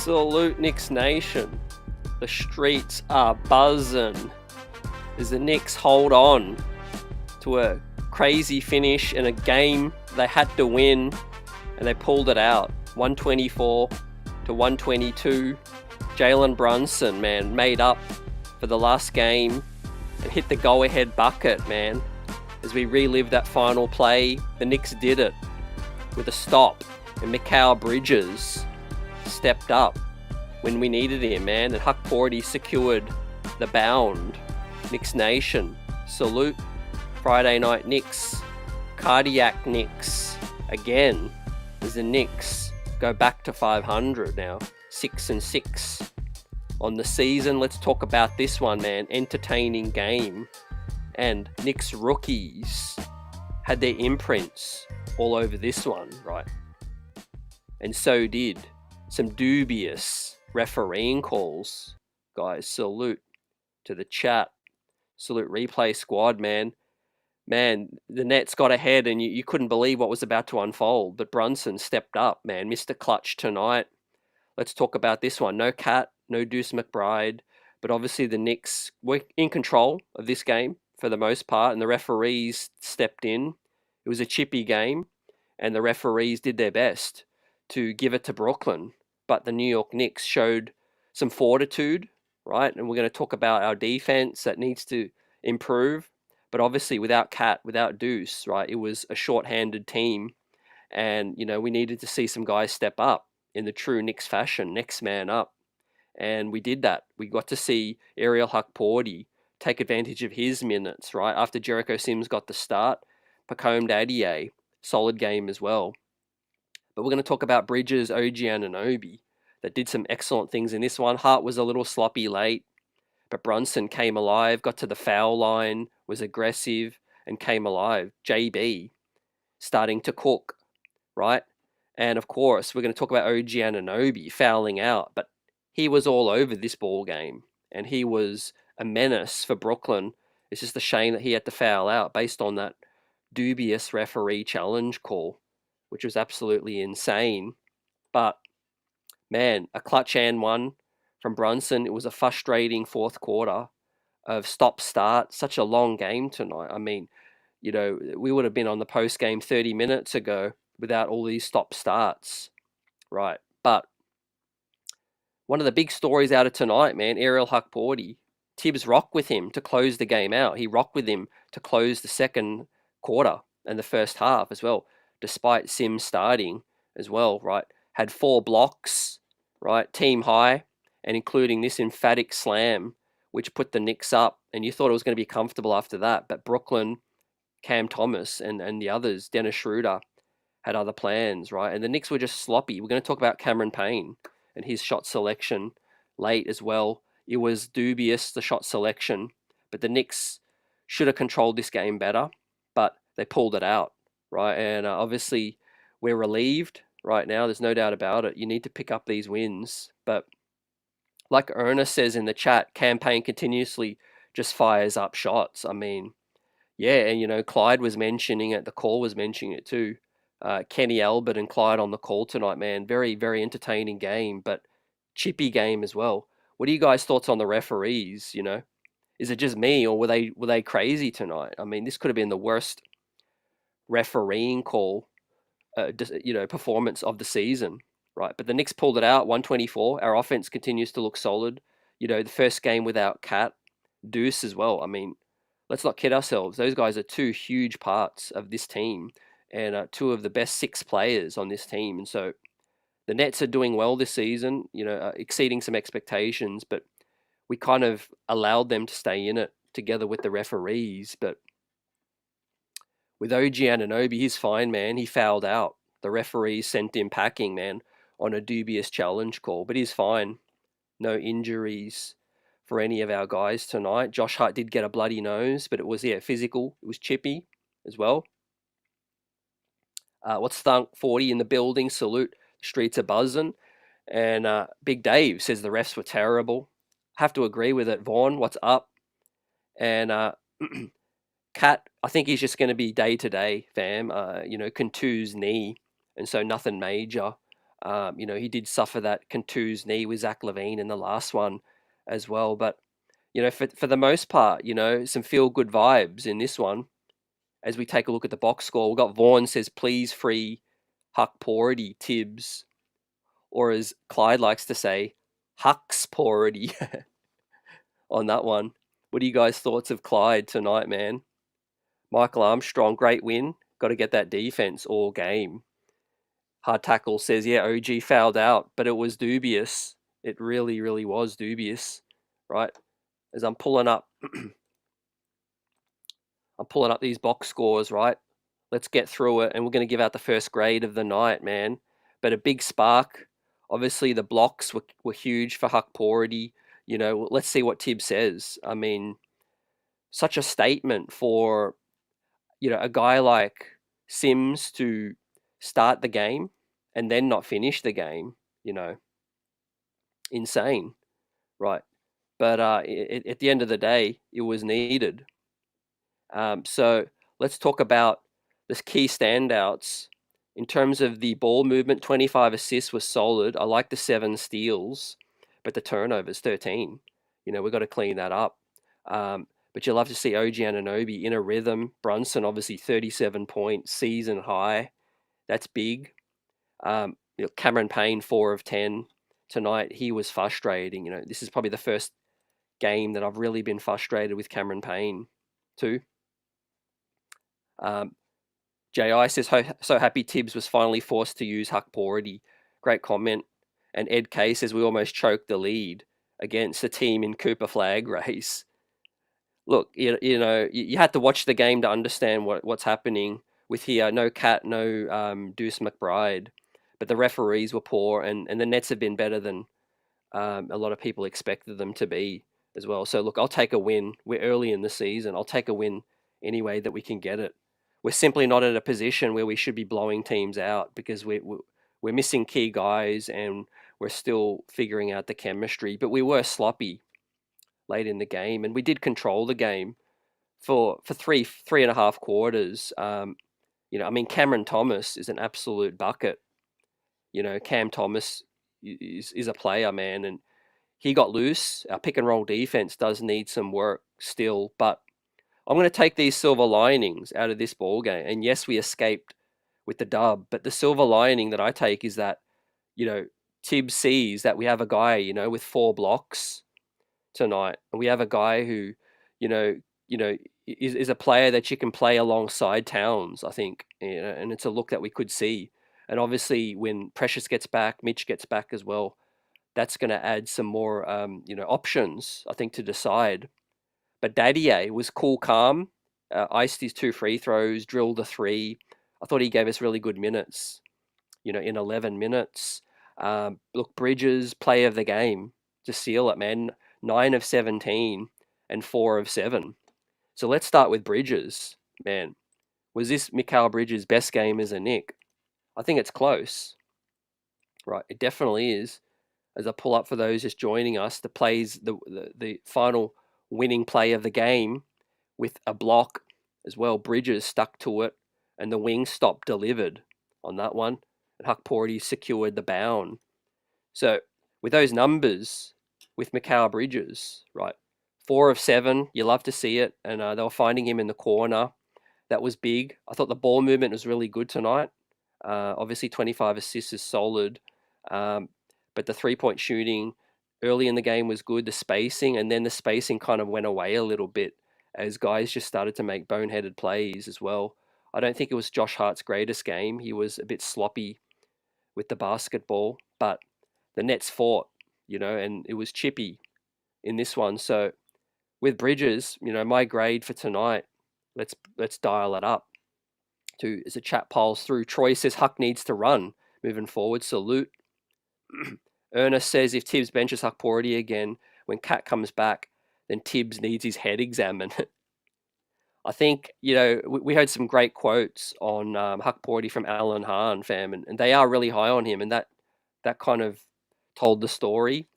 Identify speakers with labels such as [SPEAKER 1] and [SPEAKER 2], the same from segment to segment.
[SPEAKER 1] Salute Knicks Nation. The streets are buzzing as the Knicks hold on to a crazy finish in a game they had to win, and they pulled it out. 124 to 122. Jalen Brunson, man, made up for the last game and hit the go-ahead bucket, man. As we relive that final play, the Knicks did it with a stop, and Mikal Bridges stepped up when we needed him, man, and Hukporti secured the bound. Knicks Nation, salute. Friday night Knicks, cardiac Knicks again, as the Knicks go back to 500 now, 6-6 on the season. Let's talk about this one, man. Entertaining game, and Knicks rookies had their imprints all over this one, right? And so did some dubious refereeing calls. Guys, salute to the chat. Salute replay squad, man. Man, the Nets got ahead and you couldn't believe what was about to unfold. But Brunson stepped up, man. Mr. Clutch tonight. Let's talk about this one. No Cat, no Deuce McBride. But obviously the Knicks were in control of this game for the most part. And the referees stepped in. It was a chippy game. And the referees did their best to give it to Brooklyn. But the New York Knicks showed some fortitude, right? And we're going to talk about our defense that needs to improve. But obviously without Cat, without Deuce, right, it was a short-handed team. And, you know, we needed to see some guys step up in the true Knicks fashion, next man up. And we did that. We got to see Ariel Hukporti take advantage of his minutes, right? After Jericho Sims got the start, Dadiet, solid game as well. But we're going to talk about Bridges, OG Anunoby, that did some excellent things in this one. Hart was a little sloppy late, but Brunson came alive, got to the foul line, was aggressive, and came alive. JB starting to cook, right? And of course, we're going to talk about OG Anunoby fouling out, but he was all over this ball game, and he was a menace for Brooklyn. It's just a shame that he had to foul out based on that dubious referee challenge call, which was absolutely insane. But man, a clutch and one from Brunson. It was a frustrating fourth quarter of stop-start. Such a long game tonight. I mean, you know, we would have been on the post-game 30 minutes ago without all these stop-starts, right? But one of the big stories out of tonight, man, Ariel Hukporti, Tibbs rocked with him to close the game out. He rocked with him to close the second quarter and the first half as well, despite Sims starting as well, right? Had 4 blocks, right? Team high, and including this emphatic slam, which put the Knicks up. And you thought it was going to be comfortable after that. But Brooklyn, Cam Thomas, and the others, Dennis Schroeder, had other plans, right? And the Knicks were just sloppy. We're going to talk about Cameron Payne and his shot selection late as well. It was dubious, the shot selection. But the Knicks should have controlled this game better. But they pulled it out, right? And obviously we're relieved right now. There's no doubt about it. You need to pick up these wins. But like Ernest says in the chat, Cam Payne continuously just fires up shots. I mean, yeah, and you know, Clyde was mentioning it. The call was mentioning it too. Kenny Albert and Clyde on the call tonight, man. Very, very entertaining game, but chippy game as well. What are you guys' thoughts on the referees? You know, is it just me, or were they crazy tonight? I mean, this could have been the worst refereeing call, you know, performance of the season, right? But the Knicks pulled it out, 124. Our offense continues to look solid. You know, the first game without Cat, Deuce as well. I mean, let's not kid ourselves. Those guys are 2 huge parts of this team, and 2 of the best 6 players on this team. And so the Nets are doing well this season, you know, exceeding some expectations, but we kind of allowed them to stay in it together with the referees. But with OG Anunoby, he's fine, man. He fouled out. The referees sent him packing, man, on a dubious challenge call, but he's fine. No injuries for any of our guys tonight. Josh Hart did get a bloody nose, but it was, yeah, physical. It was chippy as well. What's Thunk 40 in the building? Salute. The streets are buzzing. And Big Dave says the refs were terrible. Have to agree with it. Vaughn, what's up? And Cat, I think he's just going to be day-to-day, fam. You know, contused knee, and so nothing major. He did suffer that contused knee with Zach Levine in the last one as well. But, for the most part, some feel-good vibes in this one. As we take a look at the box score, we've got Vaughan says, please free Hukporti, Tibbs, or as Clyde likes to say, Huksporti on that one. What are you guys' thoughts of Clyde tonight, man? Michael Armstrong, great win. Got to get that defense all game. Hard Tackle says, yeah, OG fouled out, but it was dubious. It really, really was dubious, right? As I'm pulling up these box scores, right? Let's get through it, and we're going to give out the first grade of the night, man. But a big spark. Obviously, the blocks were huge for Hukporti. Let's see what Tibbs says. I mean, such a statement for, a guy like Sims to start the game and then not finish the game, insane, right? But at the end of the day, it was needed. So let's talk about the key standouts. In terms of the ball movement, 25 assists was solid. I like the 7 steals, but the turnovers, 13. We've got to clean that up. But you'll love to see OG Anunoby in a rhythm. Brunson, obviously 37 points, season high. That's big. Cameron Payne, 4 of 10 tonight. He was frustrating. This is probably the first game that I've really been frustrated with Cameron Payne too. JI says, so happy Tibbs was finally forced to use Hukporti. Great comment. And Ed K says, we almost choked the lead against a team in Cooper flag race. Look, you had to watch the game to understand what's happening with here. No Cat, no Deuce McBride. But the referees were poor, and the Nets have been better than a lot of people expected them to be as well. So, look, I'll take a win. We're early in the season. I'll take a win any way that we can get it. We're simply not in a position where we should be blowing teams out because we're missing key guys and we're still figuring out the chemistry. But we were sloppy late in the game, and we did control the game for three and a half quarters. Cameron Thomas is an absolute bucket. Cam Thomas is a player, man, and he got loose. Our pick and roll defense does need some work still, but I'm going to take these silver linings out of this ball game. And yes, we escaped with the dub, but the silver lining that I take is that, Tibbs sees that we have a guy, with 4 blocks tonight, and we have a guy who, is a player that you can play alongside Towns, I think, and it's a look that we could see. And obviously, when Precious gets back, Mitch gets back as well, that's going to add some more, options, I think, to decide. But Dadiet was cool, calm, iced his 2 free throws, drilled a 3. I thought he gave us really good minutes, in 11 minutes. Look, Bridges, play of the game, to seal it, man. 9 of 17 and 4 of 7. So let's start with Bridges, man. Was this Mikal Bridges' best game as a Knick? I think it's close, right? It definitely is. As I pull up for those just joining us, the final winning play of the game with a block as well. Bridges stuck to it, and the wing stop delivered on that one. And Hukporti secured the bound. So with those numbers, with Mikal Bridges, right, 4 of 7, you love to see it, and they were finding him in the corner. That was big. I thought the ball movement was really good tonight. Obviously, 25 assists is solid, but the 3-point shooting early in the game was good. The spacing, and then the spacing kind of went away a little bit as guys just started to make boneheaded plays as well. I don't think it was Josh Hart's greatest game. He was a bit sloppy with the basketball, but the Nets fought, and it was chippy in this one. So with Bridges, my grade for tonight, let's dial it up to, as the chat piles through. Troy says Huck needs to run moving forward. Salute. Ernest says if Tibbs benches Hukporti again when Cat comes back, then Tibbs needs his head examined. I think, we heard some great quotes on Hukporti from Alan Hahn, fam, and they are really high on him, and that kind of told the story.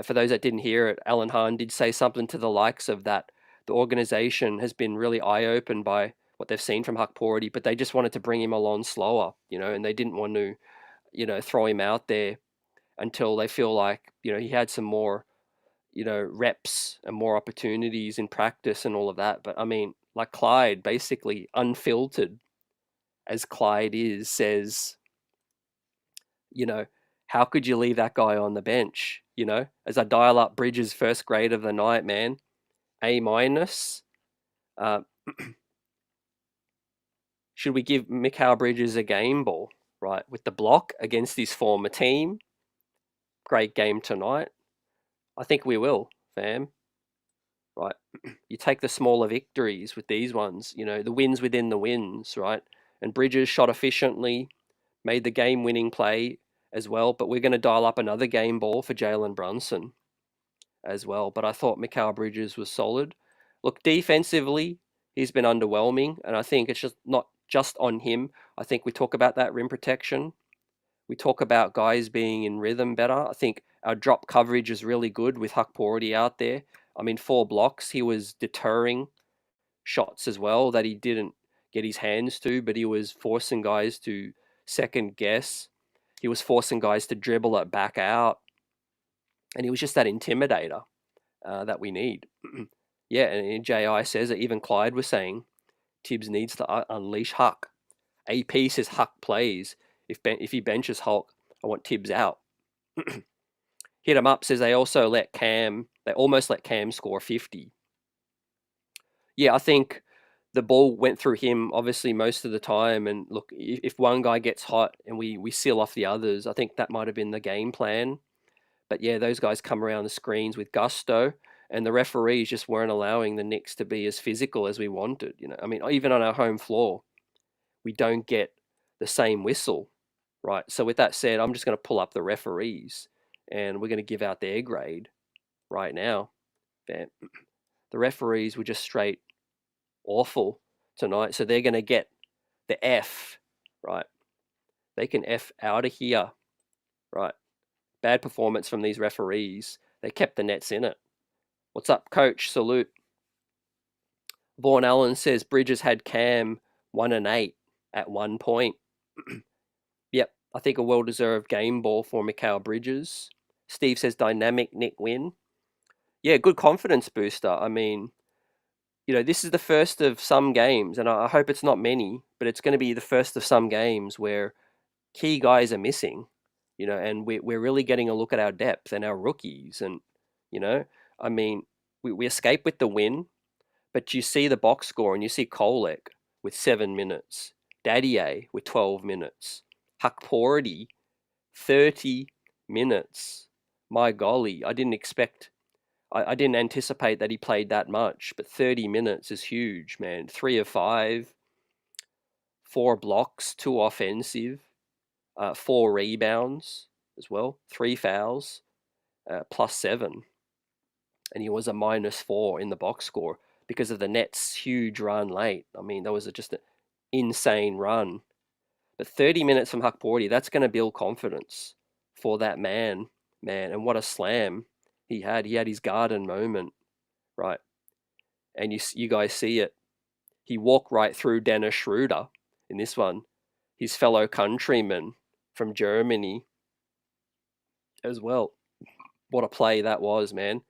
[SPEAKER 1] For those that didn't hear it, Alan Hahn did say something to the likes of that the organization has been really eye-opened by what they've seen from Hukporti, but they just wanted to bring him along slower, and they didn't want to throw him out there until they feel like, he had some more, reps and more opportunities in practice and all of that. But I mean, like Clyde, basically unfiltered as Clyde is, says, you know, how could you leave that guy on the bench? As I dial up Bridges' first grade of the night, man, A minus. Uh, should we give Mikal Bridges a game ball, right, with the block against his former team? Great game tonight. I think we will, fam. Right. You take the smaller victories with these ones, the wins within the wins, right? And Bridges shot efficiently, made the game-winning play as well. But we're going to dial up another game ball for Jalen Brunson as well. But I thought Mikal Bridges was solid. Look, defensively, he's been underwhelming, and I think it's just not just on him. I think we talk about that rim protection. We talk about guys being in rhythm better. I think our drop coverage is really good with Hukporti out there. I mean, 4 blocks. He was deterring shots as well that he didn't get his hands to, but he was forcing guys to second guess. He was forcing guys to dribble it back out. And he was just that intimidator that we need. Yeah, and JI says it. Even Clyde was saying Tibbs needs to unleash Huck. AP says Huck plays. If he benches Hulk, I want Tibbs out. Hit him up says they almost let Cam score 50. Yeah, I think the ball went through him obviously most of the time. And look, if one guy gets hot and we seal off the others, I think that might have been the game plan. But yeah, those guys come around the screens with gusto, and the referees just weren't allowing the Knicks to be as physical as we wanted. I mean, even on our home floor, we don't get the same whistle, right? So with that said, I'm just going to pull up the referees, and we're going to give out their grade right now. The referees were just straight awful tonight, so they're going to get the F, right? They can F out of here, right? Bad performance from these referees. They kept the Nets in it. What's up, coach? Salute. Vaughn Allen says Bridges had Cam 1 and 8 at one point. Yep, I think a well-deserved game ball for Mikal Bridges. Steve says dynamic Nick win. Yeah, good confidence booster. I mean, this is the first of some games, and I hope it's not many, but it's going to be the first of some games where key guys are missing, and we're really getting a look at our depth and our rookies. And, I mean, we escape with the win, but you see the box score and you see Kolek with 7 minutes, Dadiet with 12 minutes, Hukporti 30 minutes. My golly, I didn't anticipate that he played that much, but 30 minutes is huge, man. 3 of 5, 4 blocks, 2 offensive, 4 rebounds as well, 3 fouls, +7. And he was a -4 in the box score because of the Nets' huge run late. I mean, that was just an insane run. But 30 minutes from Hukporti, that's going to build confidence for that man. And what a slam he had. He had his garden moment, right? And you guys see it. He walked right through Dennis Schroeder in this one, his fellow countryman from Germany as well. What a play that was, man.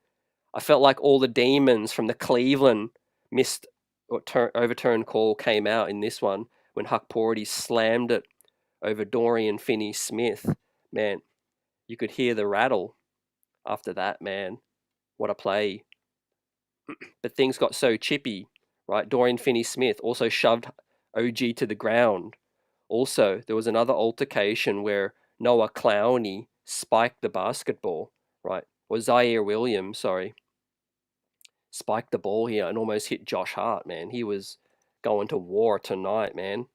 [SPEAKER 1] I felt like all the demons from the Cleveland missed or overturned call came out in this one when Hukporti slammed it over Dorian Finney-Smith. Man, you could hear the rattle after that, man. What a play. But things got so chippy, right? Dorian Finney-Smith also shoved OG to the ground. Also, there was another altercation where Noah Clowney spiked the basketball, right? Or Zaire Williams, sorry. Spiked the ball here and almost hit Josh Hart, man. He was going to war tonight, man.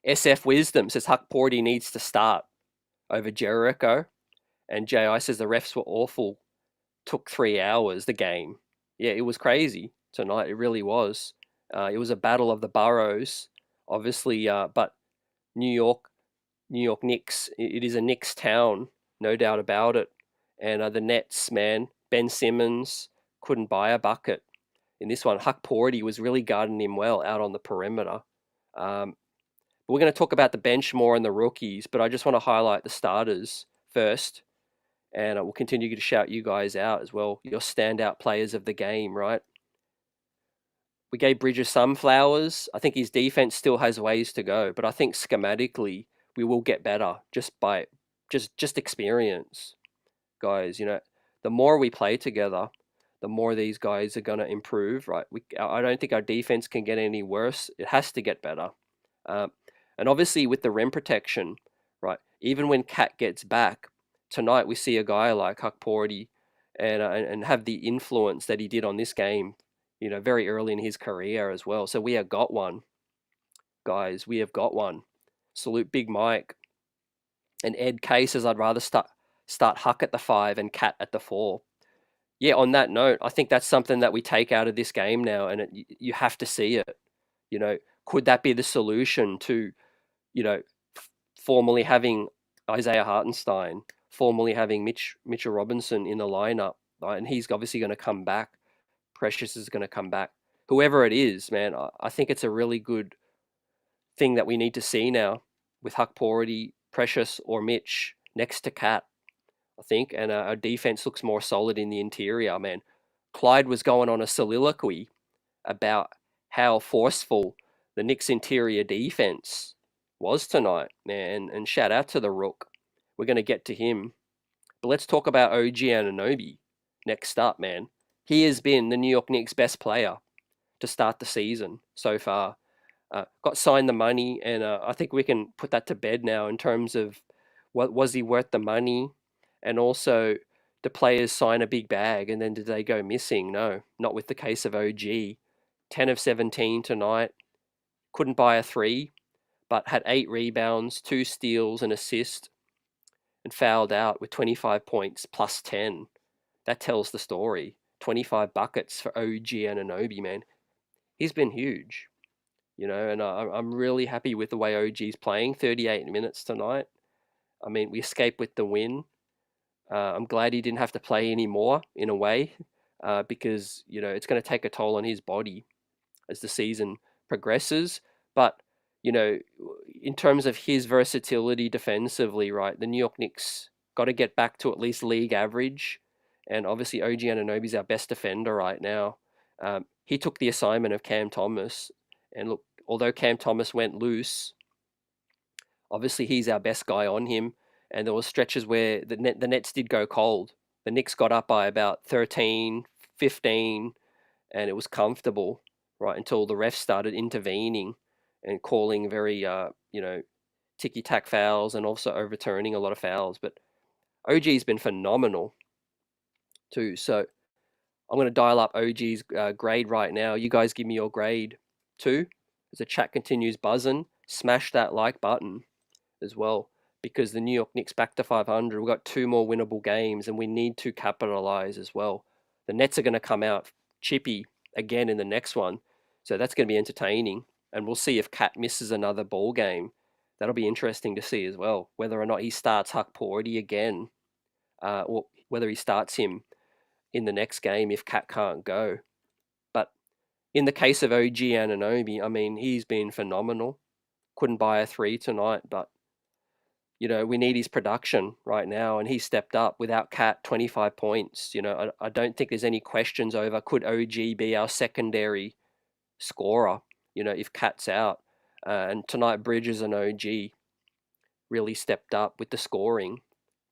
[SPEAKER 1] SF Wisdom says Hukporti needs to start over Jericho. And JI says the refs were awful. Took 3 hours, the game. Yeah, it was crazy tonight. It really was. It was a battle of the boroughs, obviously. But New York Knicks, it is a Knicks town, no doubt about it. And the Nets, man, Ben Simmons couldn't buy a bucket. In this one, Hukporti was really guarding him well out on the perimeter. But we're going to talk about the bench more and the rookies, but I just want to highlight the starters first. And I will continue to shout you guys out as well, your standout players of the game, right? We gave Bridges some flowers. I think his defense still has ways to go, but I think schematically we will get better just by just experience, guys. The more we play together, the more these guys are gonna improve, right? I don't think our defense can get any worse. It has to get better, and obviously with the rim protection, right? Even when Cat gets back tonight, we see a guy like Hukporti and have the influence that he did on this game, very early in his career as well. So we have got one, guys. We have got one. Salute Big Mike. And Ed K says I'd rather start Huck at the 5 and Cat at the 4. Yeah, on that note, I think that's something that we take out of this game now, and you have to see it. Could that be the solution to, formally having Isaiah Hartenstein, formally having Mitchell Robinson in the lineup, right? And he's obviously going to come back. Precious is going to come back. Whoever it is, man, I think it's a really good thing that we need to see now with Hukporti, Precious, or Mitch next to Cat, I think. And our defense looks more solid in the interior, man. Clyde was going on a soliloquy about how forceful the Knicks' interior defense was tonight, man. And shout out to the Rook. We're going to get to him. But let's talk about OG Anunoby next up, man. He has been the New York Knicks' best player to start the season so far. Got signed the money, and I think we can put that to bed now in terms of what was he worth the money, and also do players sign a big bag and then did they go missing? No, not with the case of OG. 10 of 17 tonight. Couldn't buy a 3, but had 8 rebounds, 2 steals, an assist, and fouled out with 25 points plus 10. That tells the story. 25 buckets for OG Anunoby, man. He's been huge, and I'm really happy with the way OG's playing. 38 minutes tonight. I mean, we escaped with the win. I'm glad he didn't have to play anymore in a way, because, it's going to take a toll on his body as the season progresses. But, in terms of his versatility defensively, right, the New York Knicks got to get back to at least league average. And obviously OG Anunoby's our best defender right now. He took the assignment of Cam Thomas. And look, although Cam Thomas went loose, obviously he's our best guy on him. And there were stretches where the Nets did go cold. The Knicks got up by about 13, 15, and it was comfortable, right, until the refs started intervening and calling very, ticky-tack fouls and also overturning a lot of fouls. But OG's been phenomenal too. So I'm going to dial up OG's grade right now. You guys give me your grade too. As the chat continues buzzing, smash that like button as well, because the New York Knicks back to 500. We've got 2 more winnable games and we need to capitalize as well. The Nets are going to come out chippy again in the next one. So that's going to be entertaining. And we'll see if Cat misses another ball game. That'll be interesting to see as well, whether or not he starts Hukporti again, or whether he starts him in the next game if Cat can't go. But in the case of OG Anunoby, I mean, he's been phenomenal. Couldn't buy a 3 tonight, but, we need his production right now, and he stepped up. Without Cat, 25 points. I don't think there's any questions over could OG be our secondary scorer, if Cat's out. And tonight, Bridges and OG really stepped up with the scoring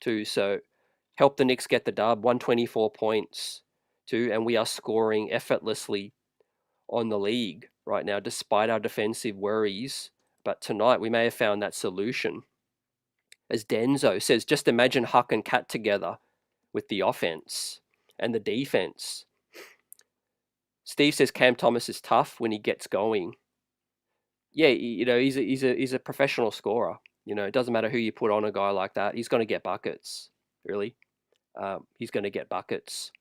[SPEAKER 1] too. So help the Knicks get the dub, 124 points too, and we are scoring effortlessly on the league right now, despite our defensive worries. But tonight we may have found that solution. As Denzo says, just imagine Huck and Cat together with the offense and the defense. Steve says Cam Thomas is tough when he gets going. Yeah, he's a professional scorer. It doesn't matter who you put on a guy like that. He's going to get buckets, really. He's going to get buckets.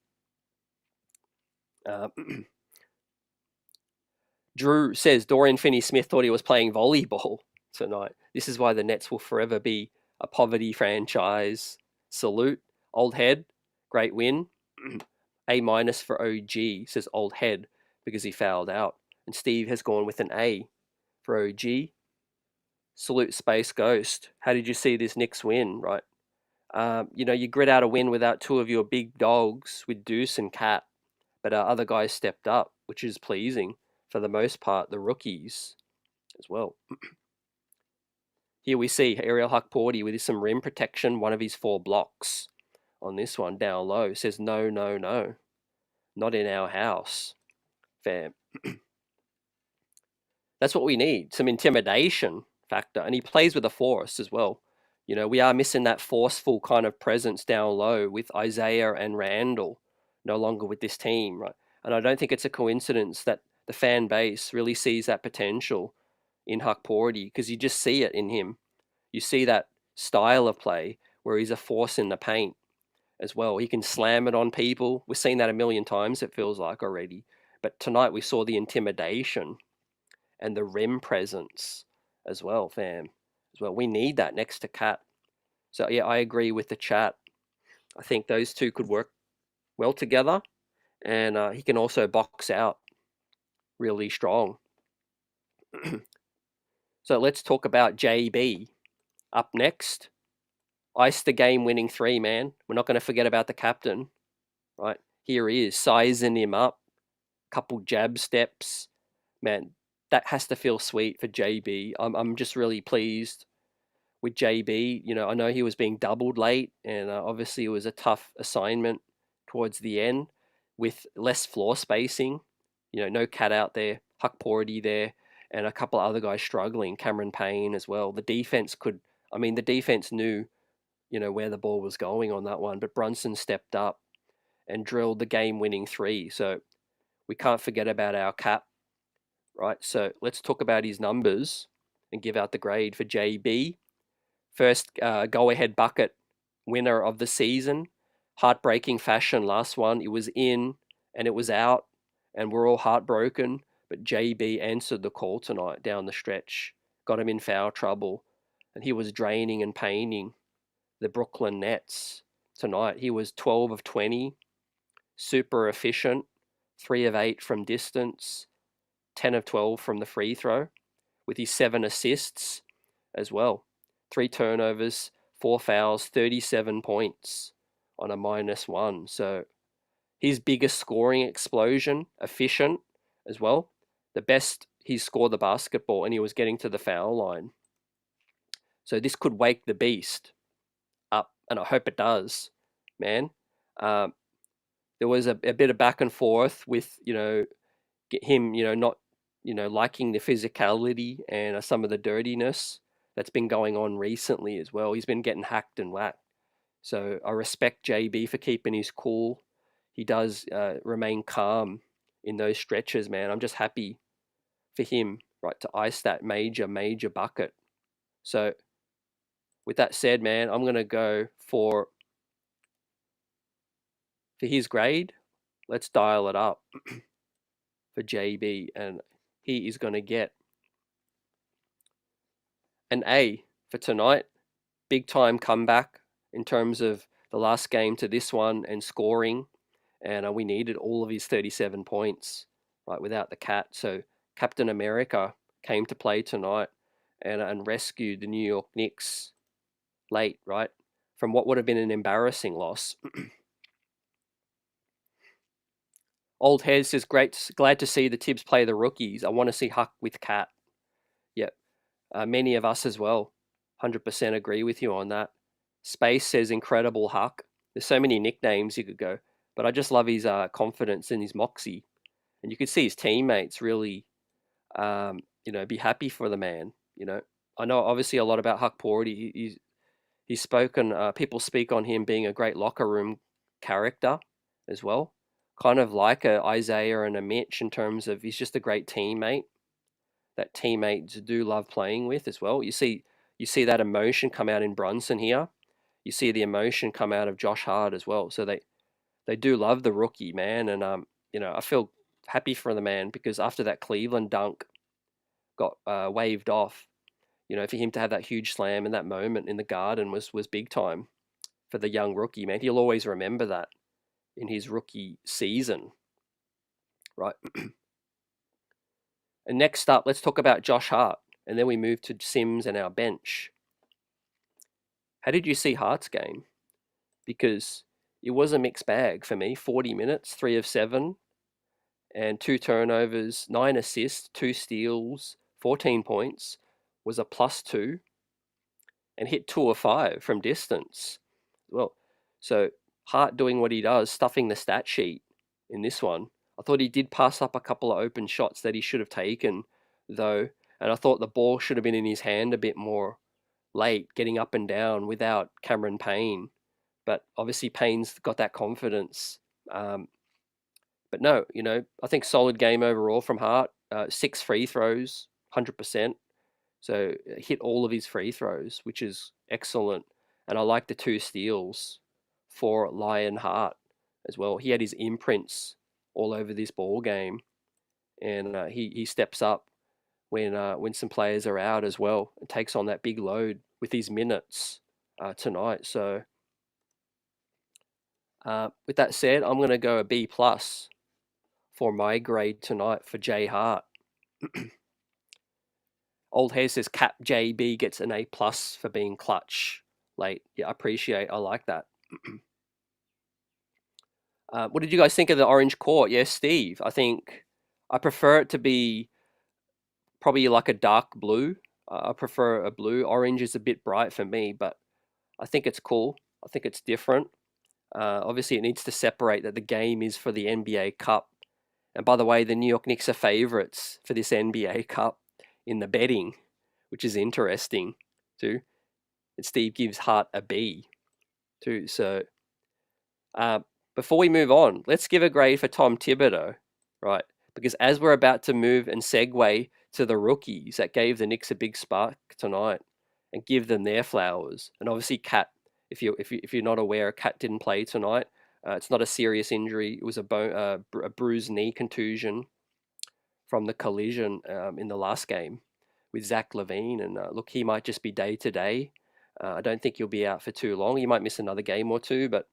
[SPEAKER 1] Drew says Dorian Finney-Smith thought he was playing volleyball tonight. This is why the Nets will forever be a poverty franchise. Salute. Old Head, great win. A- for OG, says Old Head, because he fouled out. And Steve has gone with an A for OG. Salute Space Ghost. How did you see this Knicks win, right? You grit out a win without two of your big dogs with Deuce and Cat, but other guys stepped up, which is pleasing for the most part, the rookies as well. Here we see Ariel Hukporti with some rim protection, one of his 4 blocks on this one down low. Says, no, no, no, not in our house, fam. That's what we need, some intimidation factor. And he plays with a force as well. We are missing that forceful kind of presence down low with Isaiah and Randall no longer with this team, right? And I don't think it's a coincidence that the fan base really sees that potential in Hukporti, because you just see it in him. You see that style of play where he's a force in the paint as well. He can slam it on people. We've seen that a million times, it feels like, already. But tonight we saw the intimidation and the rim presence as well, fam. As well, we need that next to Cat. So yeah, I agree with the chat. I think those two could work well together, and he can also box out really strong. So let's talk about JB up next. Iced the game-winning 3, man. We're not going to forget about the captain, right? Here he is, sizing him up. Couple jab steps. Man, that has to feel sweet for JB. I'm just really pleased with JB. I know he was being doubled late, and obviously it was a tough assignment towards the end with less floor spacing. No Cat out there, Hukporti there, and a couple other guys struggling, Cameron Payne as well. The defense knew, where the ball was going on that one, but Brunson stepped up and drilled the game-winning 3. So we can't forget about our Cap, right? So let's talk about his numbers and give out the grade for JB. First go-ahead bucket winner of the season. Heartbreaking fashion, last one. It was in and it was out, and we're all heartbroken. But JB answered the call tonight down the stretch. Got him in foul trouble, and he was draining and paining the Brooklyn Nets tonight. He was 12 of 20, super efficient, 3 of 8 from distance, 10 of 12 from the free throw, with his 7 assists as well. 3 turnovers, 4 fouls, 37 points on a -1. So his biggest scoring explosion, efficient as well. The best he's scored the basketball, and he was getting to the foul line. So this could wake the beast up, and I hope it does, man. There was a bit of back and forth with, him, not, liking the physicality and some of the dirtiness that's been going on recently as well. He's been getting hacked and whacked. So I respect JB for keeping his cool. He does remain calm in those stretches, man. I'm just happy for him, right, to ice that major bucket. So with that said, man, I'm going to go for his grade. Let's dial it up for JB, and he is going to get an A for tonight. Big time comeback in terms of the last game to this one and scoring, and we needed all of his 37 points, right, without the Cat. So Captain America came to play tonight and rescued the New York Knicks late, right, from what would have been an embarrassing loss. Old Head says, glad to see the Tibbs play the rookies. I want to see Huck with Cat. Yep. Many of us as well. 100% agree with you on that. Space says, incredible Huck. There's so many nicknames you could go, but I just love his confidence and his moxie. And you could see his teammates really, be happy for the man. I know obviously a lot about Hukporti. He's spoken, people speak on him being a great locker room character as well. Kind of like a Isaiah and a Mitch in terms of he's just a great teammate that teammates do love playing with as well. You see that emotion come out in Brunson here. You see the emotion come out of Josh Hart as well. So they do love the rookie, man. And I feel happy for the man, because after that Cleveland dunk got waved off, for him to have that huge slam in that moment in the Garden was big time for the young rookie, man. He'll always remember that in his rookie season, right? And next up, let's talk about Josh Hart and then we move to Sims and our bench. How did you see Hart's game? Because it was a mixed bag for me. 40 minutes, 3 of 7, and 2 turnovers, 9 assists, 2 steals, 14 points, was a +2, and hit 2 of 5 from distance. Well, so Hart doing what he does, stuffing the stat sheet in this one. I thought he did pass up a couple of open shots that he should have taken, though, and I thought the ball should have been in his hand a bit more late, getting up and down without Cameron Payne. But obviously Payne's got that confidence. But no, I think solid game overall from Hart. 6 free throws, 100%. So hit all of his free throws, which is excellent. And I like the 2 steals for Lionheart as well. He had his imprints all over this ball game, and he steps up when some players are out as well, and takes on that big load with his minutes tonight. So with that said, I'm going to go a B+ for my grade tonight for Jay Hart. Old Hair says Cap JB gets an A+ for being clutch late. Yeah, I like that. What did you guys think of the orange court? Yeah, Steve, I think I prefer it to be probably like a dark blue. I prefer a blue. Orange is a bit bright for me, but I think it's cool. I think it's different. Obviously, it needs to separate that the game is for the NBA Cup. And by the way, the New York Knicks are favorites for this NBA Cup in the betting, which is interesting too. And Steve gives Hart a B too. So before we move on, let's give a grade for Tom Thibodeau, right? Because as we're about to move and segue to the rookies that gave the Knicks a big spark tonight and give them their flowers. And obviously, Cat, if you're not aware, Cat didn't play tonight. It's not a serious injury. It was a bruised knee contusion from the collision in the last game with Zach LaVine. And look, he might just be day to day. I don't think he'll be out for too long. He might miss another game or two, but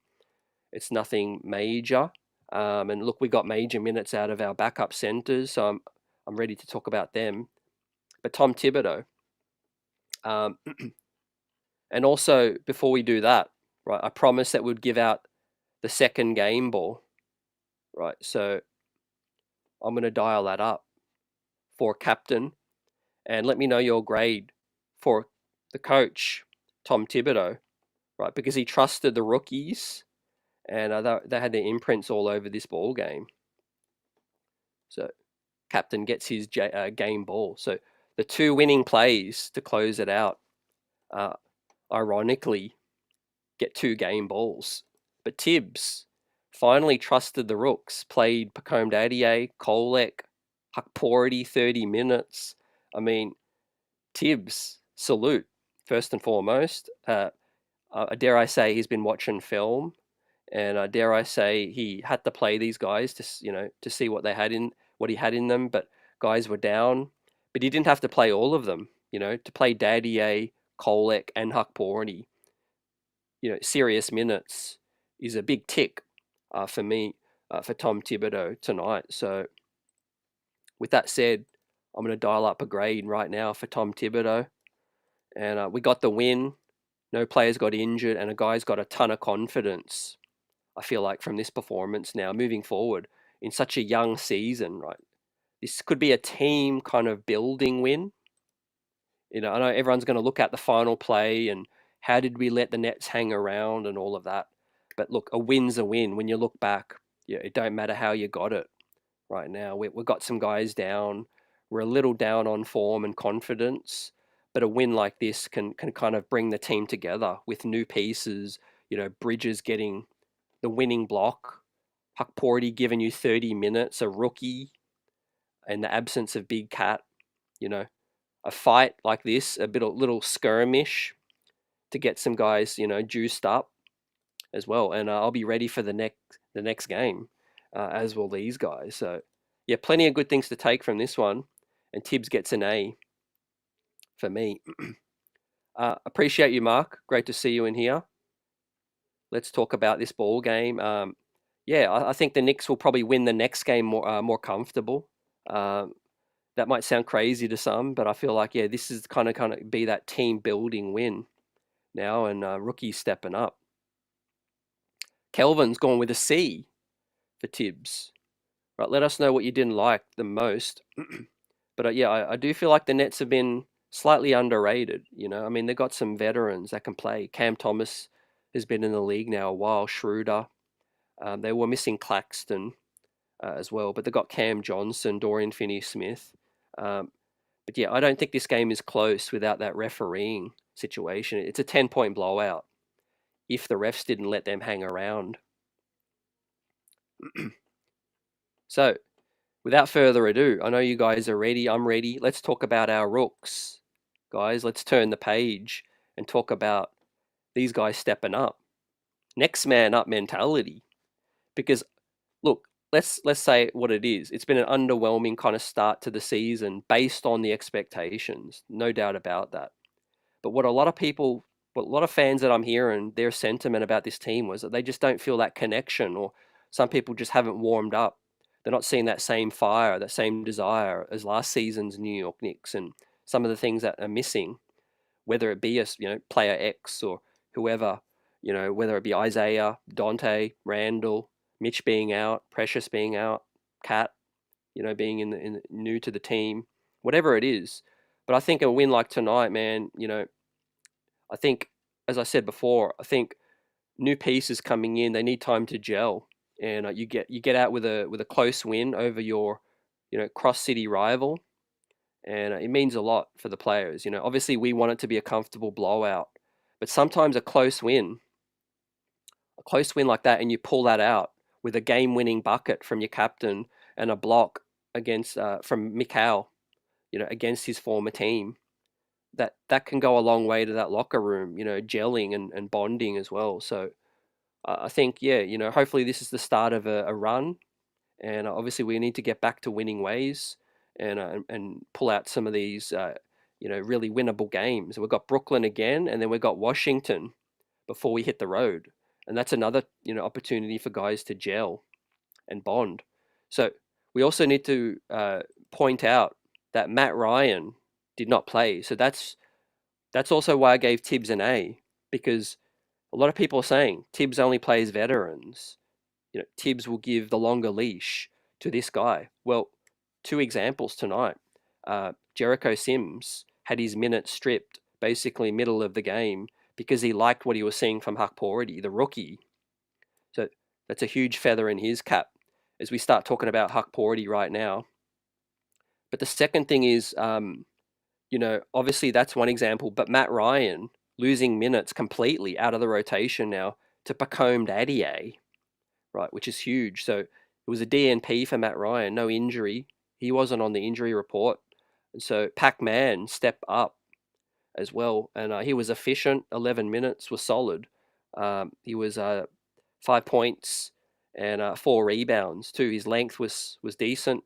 [SPEAKER 1] it's nothing major. And look, we got major minutes out of our backup centers, so I'm ready to talk about them. But Tom Thibodeau, and also before we do that, right, I promised that we'd give out the second game ball, right? So I'm going to dial that up for captain, and let me know your grade for the coach, Tom Thibodeau, right? Because he trusted the rookies, and they had their imprints all over this ball game. So captain gets his game ball. So the 2 winning plays to close it out, ironically, get 2 game balls. But Tibbs finally trusted the rooks, played Pacome Dadiet, Kolek, Hukporti 30 minutes. I mean, Tibbs, salute, first and foremost. Dare I say he's been watching film, and dare I say he had to play these guys to see what he had in them. But guys were down, but he didn't have to play all of them. To play Dadiet, Kolek, and Hukporti, serious minutes is a big tick for me for Tom Thibodeau tonight. So with that said, I'm going to dial up a grade right now for Tom Thibodeau. And we got the win. No players got injured, and a guy's got a ton of confidence, I feel like, from this performance now moving forward in such a young season, right? This could be a team kind of building win. I know everyone's going to look at the final play and how did we let the Nets hang around and all of that. But look, a win's a win. When you look back, it don't matter how you got it right now. We've got some guys down. We're a little down on form and confidence. But a win like this can kind of bring the team together with new pieces. Bridges getting the winning block. Hukporti giving you 30 minutes, a rookie, in the absence of Big Cat. A fight like this, a little skirmish to get some guys, juiced up as well. And I'll be ready for the next game, as will these guys. So, yeah, plenty of good things to take from this one. And Tibbs gets an A for me. Appreciate you, Mark. Great to see you in here. Let's talk about this ball game. I think the Knicks will probably win the next game more comfortable. that might sound crazy to some, but I feel like, yeah, this is kind of be that team building win now, and rookie stepping up. Kelvin's gone with a C for Tibbs. Right, let us know what you didn't like the most. But yeah, I do feel like the Nets have been slightly underrated. I mean, they've got some veterans that can play. Cam Thomas has been in the league now a while. Schroeder. They were missing Claxton as well, but they've got Cam Johnson, Dorian Finney-Smith. But yeah, I don't think this game is close without that refereeing situation. It's a 10-point blowout if the refs didn't let them hang around. So, without further ado, I know you guys are ready. I'm ready. Let's talk about our rooks. Guys, let's turn the page and talk about these guys stepping up. Next man up mentality. Because look, let's say what it is. It's been an underwhelming kind of start to the season based on the expectations. No doubt about that. But what a lot of fans that I'm hearing, their sentiment about this team was that they just don't feel that connection, or some people just haven't warmed up. They're not seeing that same fire, that same desire as last season's New York Knicks, and some of the things that are missing, whether it be player X or whoever, whether it be Isaiah, Dante, Randall, Mitch being out, Precious being out, Cat, being in new to the team, whatever it is. But I think a win like tonight, man, I think, as I said before, I think new pieces coming in, they need time to gel, and you get out with a close win over your, cross city rival, and it means a lot for the players. Obviously we want it to be a comfortable blowout, but sometimes a close win like that, and you pull that out with a game-winning bucket from your captain and a block against from Mikal, against his former team. That can go a long way to that locker room, gelling and bonding as well. So I think, yeah, hopefully this is the start of a run, and obviously we need to get back to winning ways, and pull out some of these, really winnable games. We've got Brooklyn again, and then we've got Washington before we hit the road, and that's another, opportunity for guys to gel and bond. So we also need to point out that Matt Ryan did not play. So that's also why I gave Tibbs an A, because a lot of people are saying Tibbs only plays veterans. Tibbs will give the longer leash to this guy. Well, two examples tonight. Jericho Sims had his minutes stripped basically middle of the game because he liked what he was seeing from Hukporti, the rookie. So that's a huge feather in his cap as we start talking about Hukporti right now. But the second thing is, obviously that's one example, but Matt Ryan losing minutes completely out of the rotation now to Pacome Dadiet, right, which is huge. So it was a DNP for Matt Ryan, no injury. He wasn't on the injury report. And so Pac-Man stepped up as well, and he was efficient. 11 minutes was solid. He was 5 points and 4 rebounds too. His length was decent,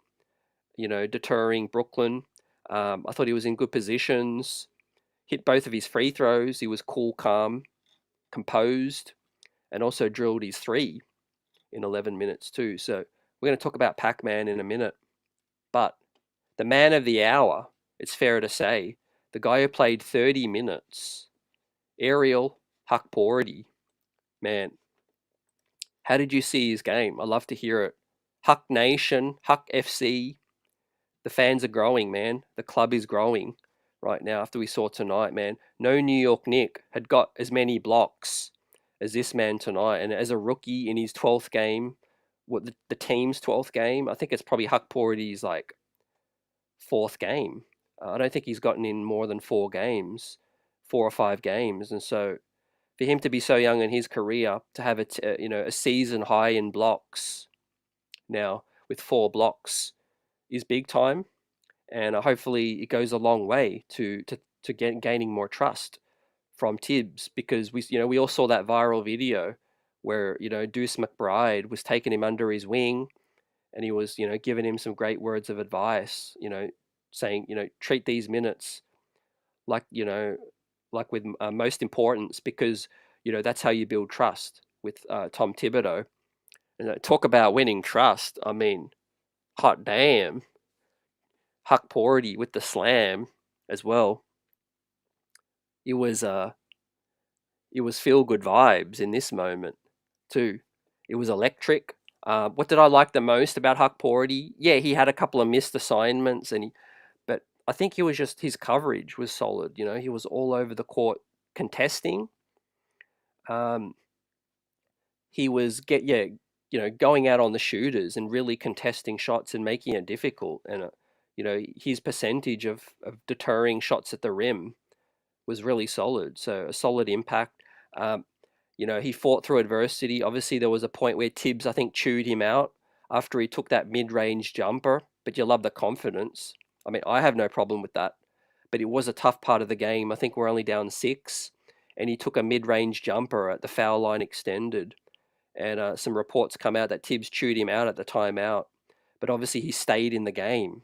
[SPEAKER 1] deterring Brooklyn. I thought he was in good positions, hit both of his free throws. He was cool, calm, composed, and also drilled his 3 in 11 minutes too. So we're going to talk about Pac-Man in a minute. But the man of the hour, it's fair to say, the guy who played 30 minutes, Ariel Hukporti. Man, how did you see his game? I'd love to hear it. Huck Nation, Huck FC, the fans are growing, man. The club is growing right now after we saw tonight, man. No New York Knick had got as many blocks as this man tonight. And as a rookie in his 12th game, the team's 12th game, I think it's probably Hukporti's like 4th game. I don't think he's gotten in more than 4 games, 4 or 5 games. And so for him to be so young in his career, to have a season high in blocks now with 4 blocks is big time, and hopefully it goes a long way to gaining more trust from Tibbs, because we all saw that viral video where Deuce McBride was taking him under his wing, and he was giving him some great words of advice, saying treat these minutes like like with most importance, because that's how you build trust with Tom Thibodeau. And talk about winning trust. I mean, hot damn. Hukporti with the slam as well. It was feel good vibes in this moment too. It was electric. What did I like the most about Hukporti? Yeah, he had a couple of missed assignments, but I think he was just his coverage was solid. You know, he was all over the court contesting. Um, he was going out on the shooters and really contesting shots and making it difficult. And his percentage of deterring shots at the rim was really solid. So a solid impact. Um, he fought through adversity. Obviously, there was a point where Tibbs, I think, chewed him out after he took that mid-range jumper. But you love the confidence. I mean, I have no problem with that. But it was a tough part of the game. I think we're only down 6, and he took a mid-range jumper at the foul line extended. And some reports come out that Tibbs chewed him out at the timeout. But obviously, he stayed in the game.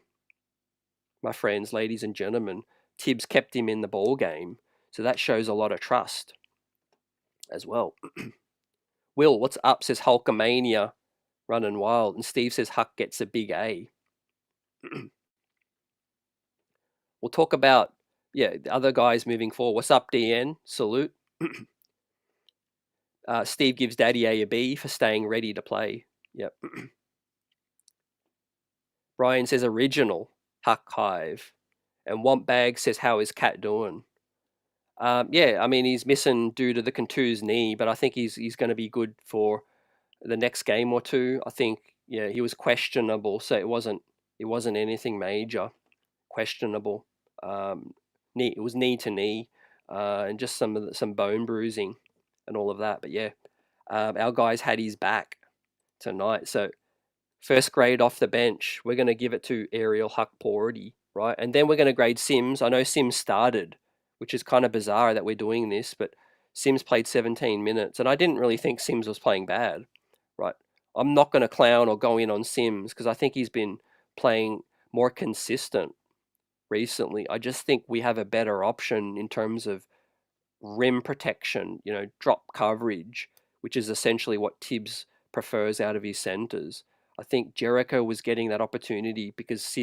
[SPEAKER 1] My friends, ladies and gentlemen, Tibbs kept him in the ball game. So that shows a lot of trust as well. Will, what's up? Says Hulkamania running wild. And Steve says Huck gets a big A. We'll talk about, the other guys moving forward. What's up, DN? Salute. Steve gives Dadiet a B for staying ready to play. Yep. Brian says original Huck Hive. And Wompbag says, how is Cat doing? I mean, he's missing due to the contused knee, but I think he's going to be good for the next game or two. I think, he was questionable, so it wasn't anything major. Questionable. It was knee to knee, and just some bone bruising and all of that. But our guys had his back tonight. So first grade off the bench, we're going to give it to Ariel Hukporti, right? And then we're going to grade Sims. I know Sims started, which is kind of bizarre that we're doing this, but Sims played 17 minutes, and I didn't really think Sims was playing bad, right? I'm not going to clown or go in on Sims because I think he's been playing more consistent recently. I just think we have a better option in terms of rim protection, drop coverage, which is essentially what Tibbs prefers out of his centers. I think Jericho was getting that opportunity because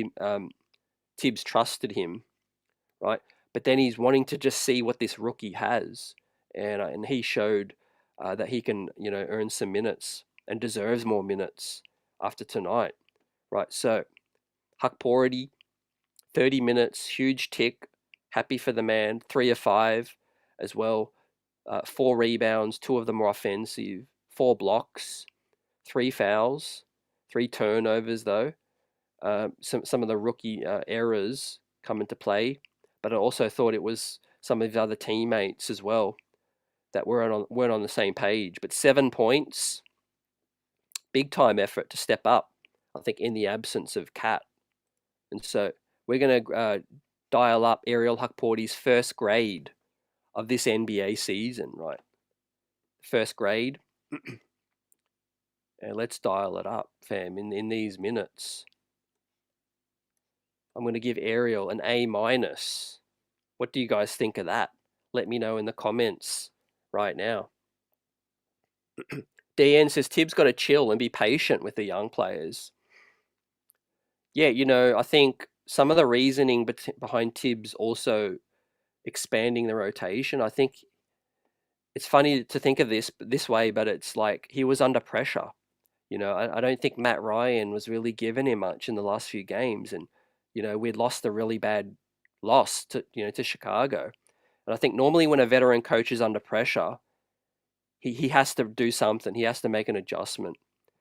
[SPEAKER 1] Tibbs trusted him, right? But then he's wanting to just see what this rookie has, and he showed that he can, earn some minutes and deserves more minutes after tonight, right? So Hukporti, 30 minutes, huge tick, happy for the man, 3 of 5 as well, 4 rebounds, 2 of them were offensive, 4 blocks, 3 fouls, 3 turnovers though. Some of the rookie errors come into play, but I also thought it was some of his other teammates as well that weren't on the same page. But 7 points, big time effort to step up, I think, in the absence of Cat. And so we're going to dial up Ariel Hukporti's first grade of this NBA season, right? First grade. And let's dial it up, fam, in these minutes. I'm going to give Ariel an A-. What do you guys think of that? Let me know in the comments right now. DN says Tibbs got to chill and be patient with the young players. Yeah, I think some of the reasoning behind Tibbs also expanding the rotation, I think it's funny to think of this way, but it's like he was under pressure. I don't think Matt Ryan was really giving him much in the last few games, and we'd lost a really bad loss to Chicago. And I think normally when a veteran coach is under pressure, he has to do something. He has to make an adjustment,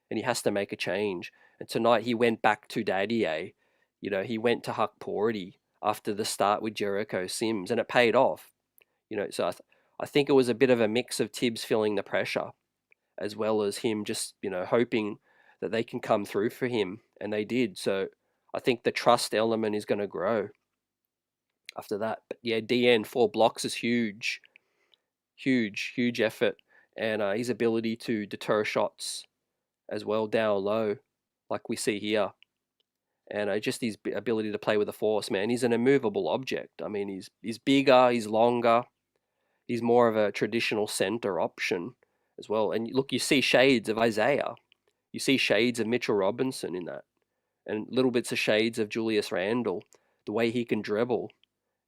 [SPEAKER 1] and he has to make a change. And tonight he went back to Dadiet. He went to Hukporti after the start with Jericho Sims, and it paid off. So I think it was a bit of a mix of Tibbs feeling the pressure, as well as him just, hoping that they can come through for him, and they did. So I think the trust element is going to grow after that. But yeah, DN 4 blocks is huge, huge effort, and his ability to deter shots as well down low, like we see here, and just his ability to play with the force, man. He's an immovable object. I mean, he's bigger, he's longer, he's more of a traditional center option as well. And look, you see shades of Isaiah, you see shades of Mitchell Robinson in that. and little bits of shades of Julius Randle, the way he can dribble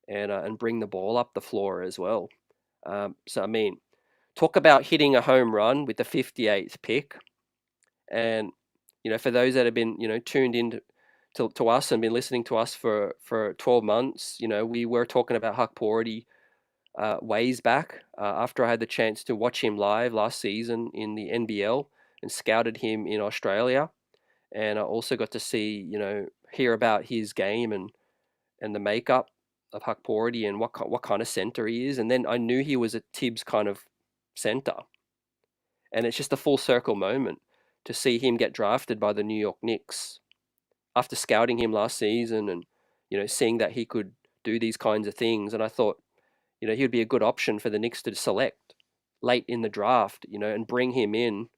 [SPEAKER 1] and bring the ball up the floor as well. So I mean, talk about hitting a home run with the 58th pick. And for those that have been tuned in to us and been listening to us for 12 months, we were talking about Hukporti ways back after I had the chance to watch him live last season in the NBL and scouted him in Australia. And I also got to see, hear about his game and the makeup of Hukporti and what kind of center he is. And then I knew he was a Tibbs kind of center. And it's just a full circle moment to see him get drafted by the New York Knicks after scouting him last season and, seeing that he could do these kinds of things. And I thought, he would be a good option for the Knicks to select late in the draft, and bring him in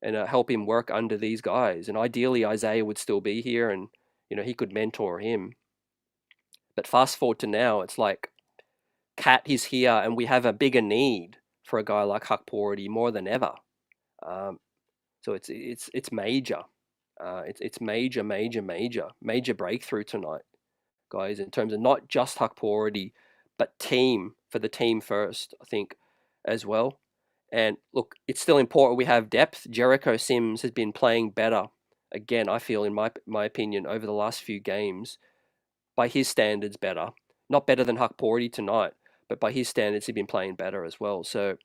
[SPEAKER 1] and help him work under these guys. And ideally, Isaiah would still be here and, he could mentor him. But fast forward to now, it's like Cat is here and we have a bigger need for a guy like Hukporti more than ever. So it's major. It's major breakthrough tonight, guys, in terms of not just Hukporti, but for the team first, I think, as well. And look, it's still important we have depth. Jericho Sims has been playing better, again, I feel, in my opinion, over the last few games, by his standards better. Not better than Hukporti tonight, but by his standards, he's been playing better as well. So,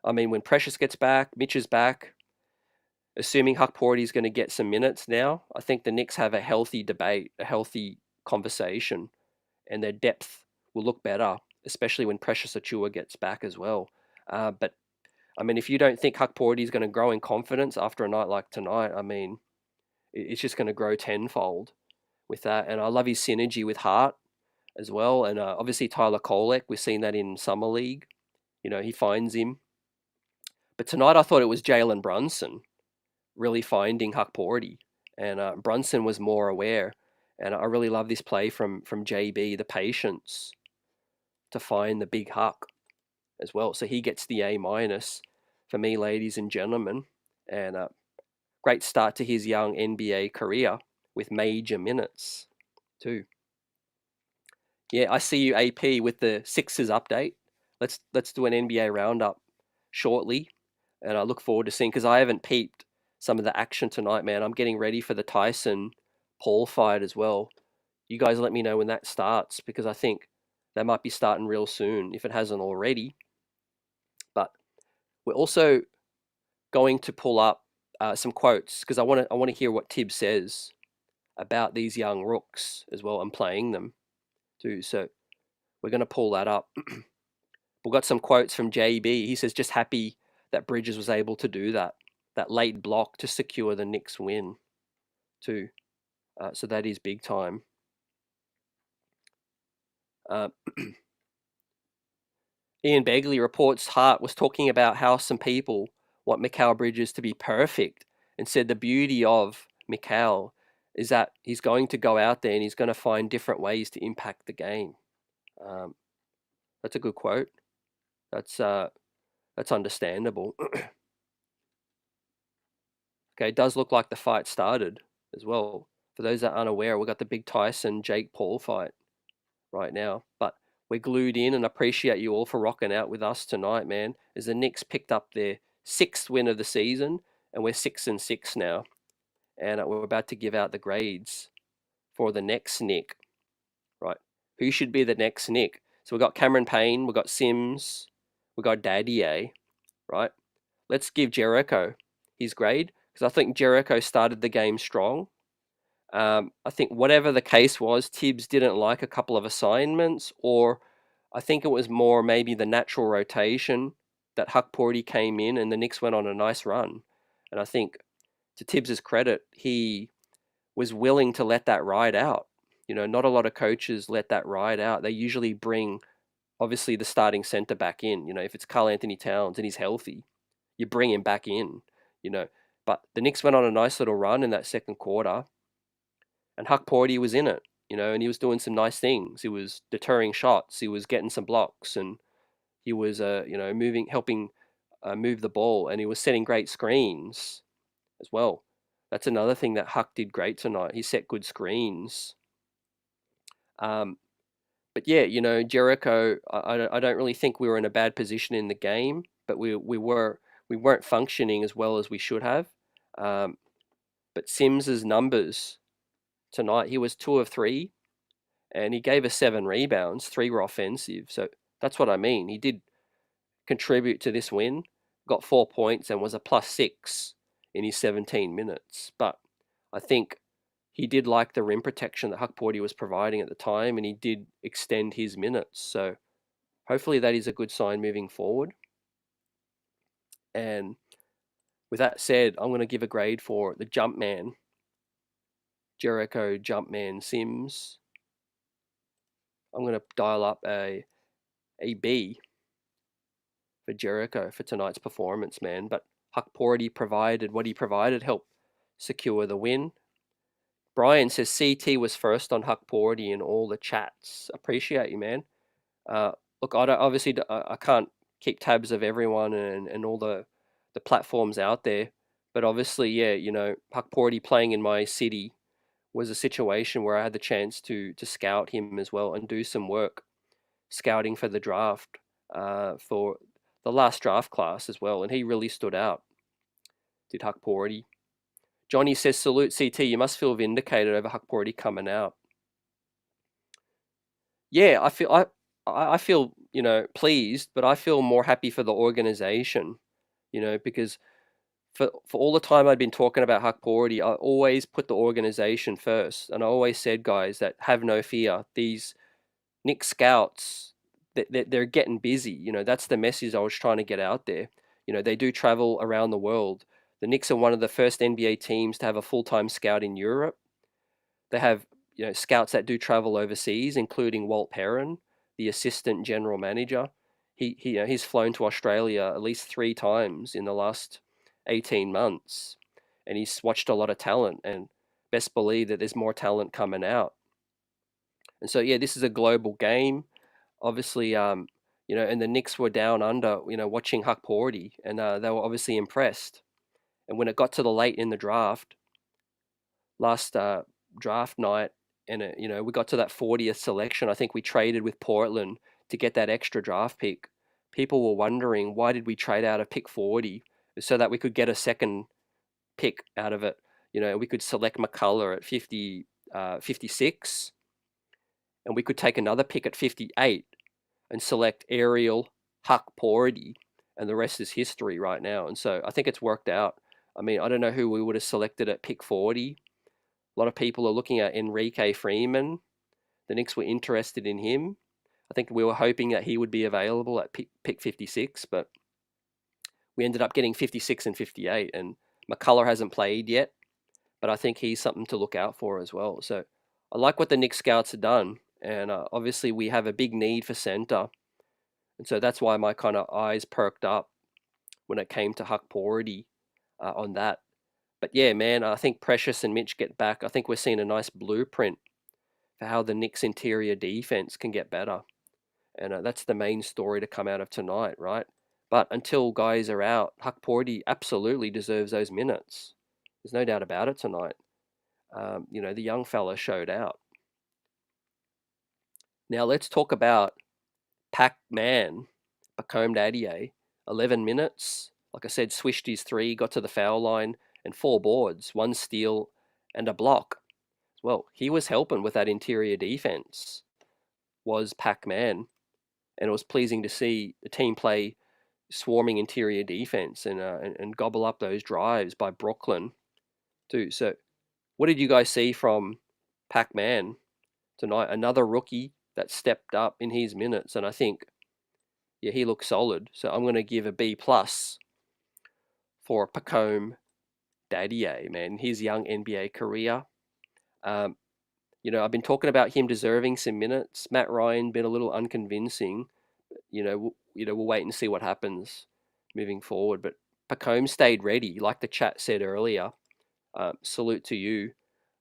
[SPEAKER 1] I mean, when Precious gets back, Mitch is back, assuming Hukporti is going to get some minutes now, I think the Knicks have a healthy debate, a healthy conversation, and their depth will look better, especially when Precious Achiuwa gets back as well. But I mean, if you don't think Hukporti is going to grow in confidence after a night like tonight, I mean, it's just going to grow tenfold with that. And I love his synergy with Hart as well. And obviously Tyler Kolek, we've seen that in Summer League. He finds him. But tonight I thought it was Jalen Brunson really finding Hukporti. And Brunson was more aware. And I really love this play from JB, the patience to find the big Huck as well. So he gets the A- for me, ladies and gentlemen. And great start to his young NBA career with major minutes too. Yeah, I see you, AP, with the Sixers update. Let's do an NBA roundup shortly, and I look forward to seeing, because I haven't peeped some of the action tonight, man. I'm getting ready for the Tyson Paul fight as well. You guys let me know when that starts, because I think that might be starting real soon if it hasn't already. But we're also going to pull up some quotes, because I want to hear what Tibbs says about these young rooks as well and playing them too. So we're going to pull that up. We've got some quotes from JB. He says, just happy that Bridges was able to do that late block to secure the Knicks win too. So that is big time. Ian Begley reports Hart was talking about how some people want Mikal Bridges to be perfect, and said the beauty of Mikal is that he's going to go out there and he's going to find different ways to impact the game. That's a good quote. That's understandable. Okay, it does look like the fight started as well. For those that aren't aware, we've got the big Tyson Jake Paul fight right now. But we're glued in, and appreciate you all for rocking out with us tonight, man. As the Knicks picked up their 6th win of the season, and we're 6-6 now. And we're about to give out the grades for the next Nick. Right. Who should be the next Nick? So we've got Cameron Payne, we've got Sims, we've got Dadiet, right? Let's give Jericho his grade, because I think Jericho started the game strong. I think whatever the case was, Tibbs didn't like a couple of assignments, or I think it was more maybe the natural rotation that Hukporti came in and the Knicks went on a nice run. And I think, to Tibbs's credit, he was willing to let that ride out. Not a lot of coaches let that ride out. They usually bring, obviously, the starting center back in. If it's Karl Anthony Towns and he's healthy, you bring him back in, But the Knicks went on a nice little run in that second quarter, and Hukporti was in it, and he was doing some nice things. He was deterring shots. He was getting some blocks, and he was, helping move the ball, and he was setting great screens as well. That's another thing that Huck did great tonight. He set good screens. But yeah, Jericho, I don't really think we were in a bad position in the game, but we weren't functioning as well as we should have. But Sims's numbers tonight, he was 2 of 3, and he gave us 7 rebounds. 3 were offensive. So that's what I mean. He did contribute to this win, got 4 points, and was a +6 in his 17 minutes. But I think he did like the rim protection that Hukporti was providing at the time, and he did extend his minutes. So hopefully that is a good sign moving forward. And with that said, I'm going to give a grade for the jump man, Jericho Jumpman Sims. I'm going to dial up a B for Jericho for tonight's performance, man. But Hukporti provided what he provided, helped secure the win. Brian says CT was first on Hukporti in all the chats. Appreciate you, man. Look, I can't keep tabs of everyone and all the platforms out there, but obviously, yeah, Hukporti playing in my city was a situation where I had the chance to scout him as well and do some work scouting for the draft for the last draft class as well, and he really stood out. Did Hukporti? Johnny says, salute CT, you must feel vindicated over Hukporti coming out. Yeah, I feel, pleased, but I feel more happy for the organization, because for all the time I'd been talking about Hukporti, I always put the organization first, and I always said, guys, that have no fear. These Knicks scouts, they're getting busy. That's the message I was trying to get out there. They do travel around the world. The Knicks are one of the first NBA teams to have a full-time scout in Europe. They have scouts that do travel overseas, including Walt Perrin, the assistant general manager. He's flown to Australia at least 3 times in the last 18 months, and he's watched a lot of talent, and best believe that there's more talent coming out. And so yeah, this is a global game. Obviously, and the Knicks were down under, watching Hukporti, and they were obviously impressed. And when it got to the late in the draft, last draft night, and we got to that 40th selection, I think we traded with Portland to get that extra draft pick. People were wondering, why did we trade out of pick 40 so that we could get a second pick out of it? We could select McCullough at 56, and we could take another pick at 58 and select Ariel Hukporti, and the rest is history right now. And so I think it's worked out. I mean, I don't know who we would have selected at pick 40. A lot of people are looking at Enrique Freeman. The Knicks were interested in him. I think we were hoping that he would be available at pick 56, but we ended up getting 56 and 58. And McCullough hasn't played yet, but I think he's something to look out for as well. So I like what the Knicks scouts have done. And obviously we have a big need for center. And so that's why my kind of eyes perked up when it came to Hukporti on that. But yeah, man, I think Precious and Mitch get back. I think we're seeing a nice blueprint for how the Knicks' interior defense can get better. And that's the main story to come out of tonight, right? But until guys are out, Hukporti absolutely deserves those minutes. There's no doubt about it tonight. The young fella showed out. Now let's talk about Pac-Man, Bacome Dadiet. 11 minutes. Like I said, swished his 3, got to the foul line, and 4 boards, 1 steal, and a block. Well, he was helping with that interior defense, was Pac-Man. And it was pleasing to see the team play swarming interior defense and gobble up those drives by Brooklyn too. So what did you guys see from Pac-Man tonight? Another rookie that stepped up in his minutes, and I think, yeah, he looks solid. So I'm going to give a B+ for Bacome Dadiet, man. His young NBA career. I've been talking about him deserving some minutes. Matt Ryan been a little unconvincing. We'll wait and see what happens moving forward. But Bacome stayed ready, like the chat said earlier. Salute to you.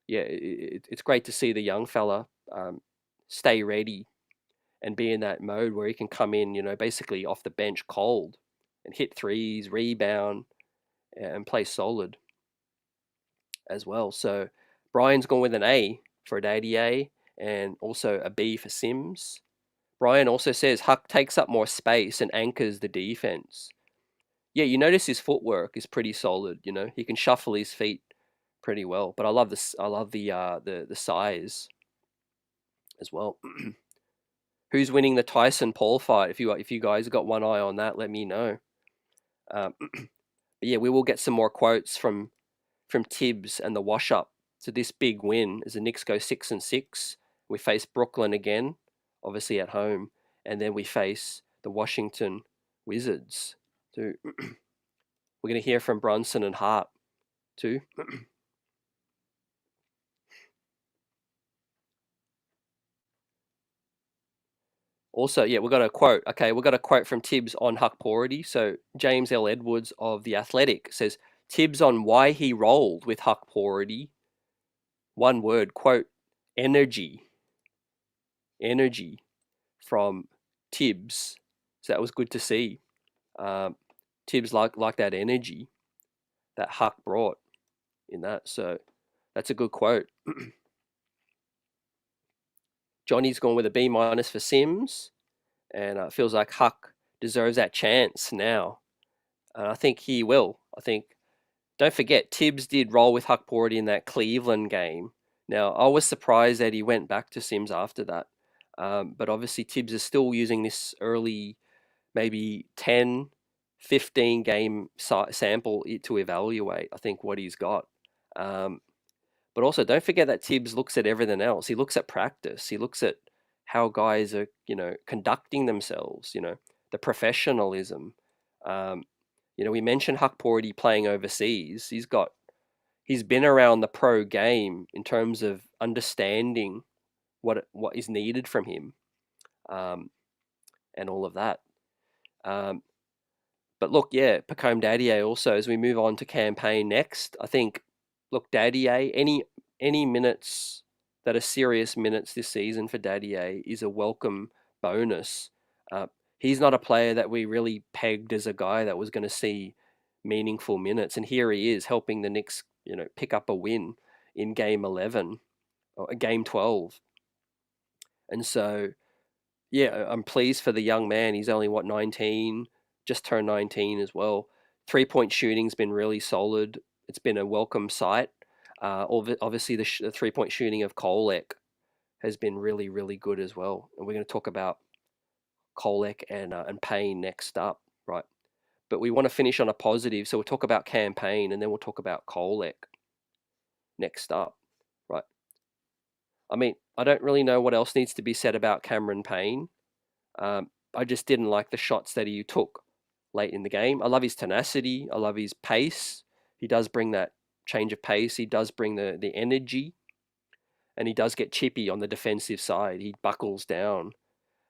[SPEAKER 1] Yeah, it's great to see the young fella stay ready and be in that mode where he can come in, basically off the bench cold and hit threes, rebound, and play solid. as well. So Brian's gone with an A for Dadiet and also a B for Sims. Brian also says Huck takes up more space and anchors the defense. Yeah, you notice his footwork is pretty solid. You know, he can shuffle his feet pretty well. But I love this. I love the size as well. Who's winning the Tyson Paul fight? If you guys got one eye on that, let me know. But yeah, we will get some more quotes from Tibbs and the wash up to this big win as the Knicks go 6-6. We face Brooklyn again, obviously at home, and then we face the Washington Wizards too. We're going to hear from Brunson and Hart too. Also, yeah, we've got a quote. Okay, we've got a quote from Tibbs on Hukporti. So James L. Edwards of The Athletic says, Tibbs on why he rolled with Hukporti. One word, quote, energy. Energy from Tibbs. So that was good to see. Tibbs like that energy that Huck brought in that. So that's a good quote. Johnny's gone with a B- for Sims, and feels like Huck deserves that chance now. And I think he will. I think, don't forget, Tibbs did roll with Hukporti in that Cleveland game. Now, I was surprised that he went back to Sims after that. But obviously, Tibbs is still using this early, maybe 10, 15 game sample to evaluate, I think, what he's got. But also, don't forget that Tibbs looks at everything else. He looks at practice. He looks at how guys are, conducting themselves, the professionalism. We mentioned Hukporti playing overseas. He's been around the pro game in terms of understanding what is needed from him, and all of that. But look, yeah, Pacome Dadiet also, as we move on to campaign next, I think, look, Dadiet, any minutes that are serious minutes this season for Dadiet is a welcome bonus. He's not a player that we really pegged as a guy that was going to see meaningful minutes, and here he is helping the Knicks, pick up a win in game 11 or game 12. And so, yeah, I'm pleased for the young man. He's only 19, just turned 19 as well. 3-point shooting's been really solid. It's been a welcome sight. Obviously, the 3-point shooting of Kolek has been really, really good as well. And we're going to talk about Kolek and Payne next up, right? But we want to finish on a positive, so we'll talk about campaign and then we'll talk about Kolek next up, right? I mean, I don't really know what else needs to be said about Cameron Payne. I just didn't like the shots that he took late in the game. I love his tenacity. I love his pace. He does bring that change of pace. He does bring the energy, and he does get chippy on the defensive side. He buckles down,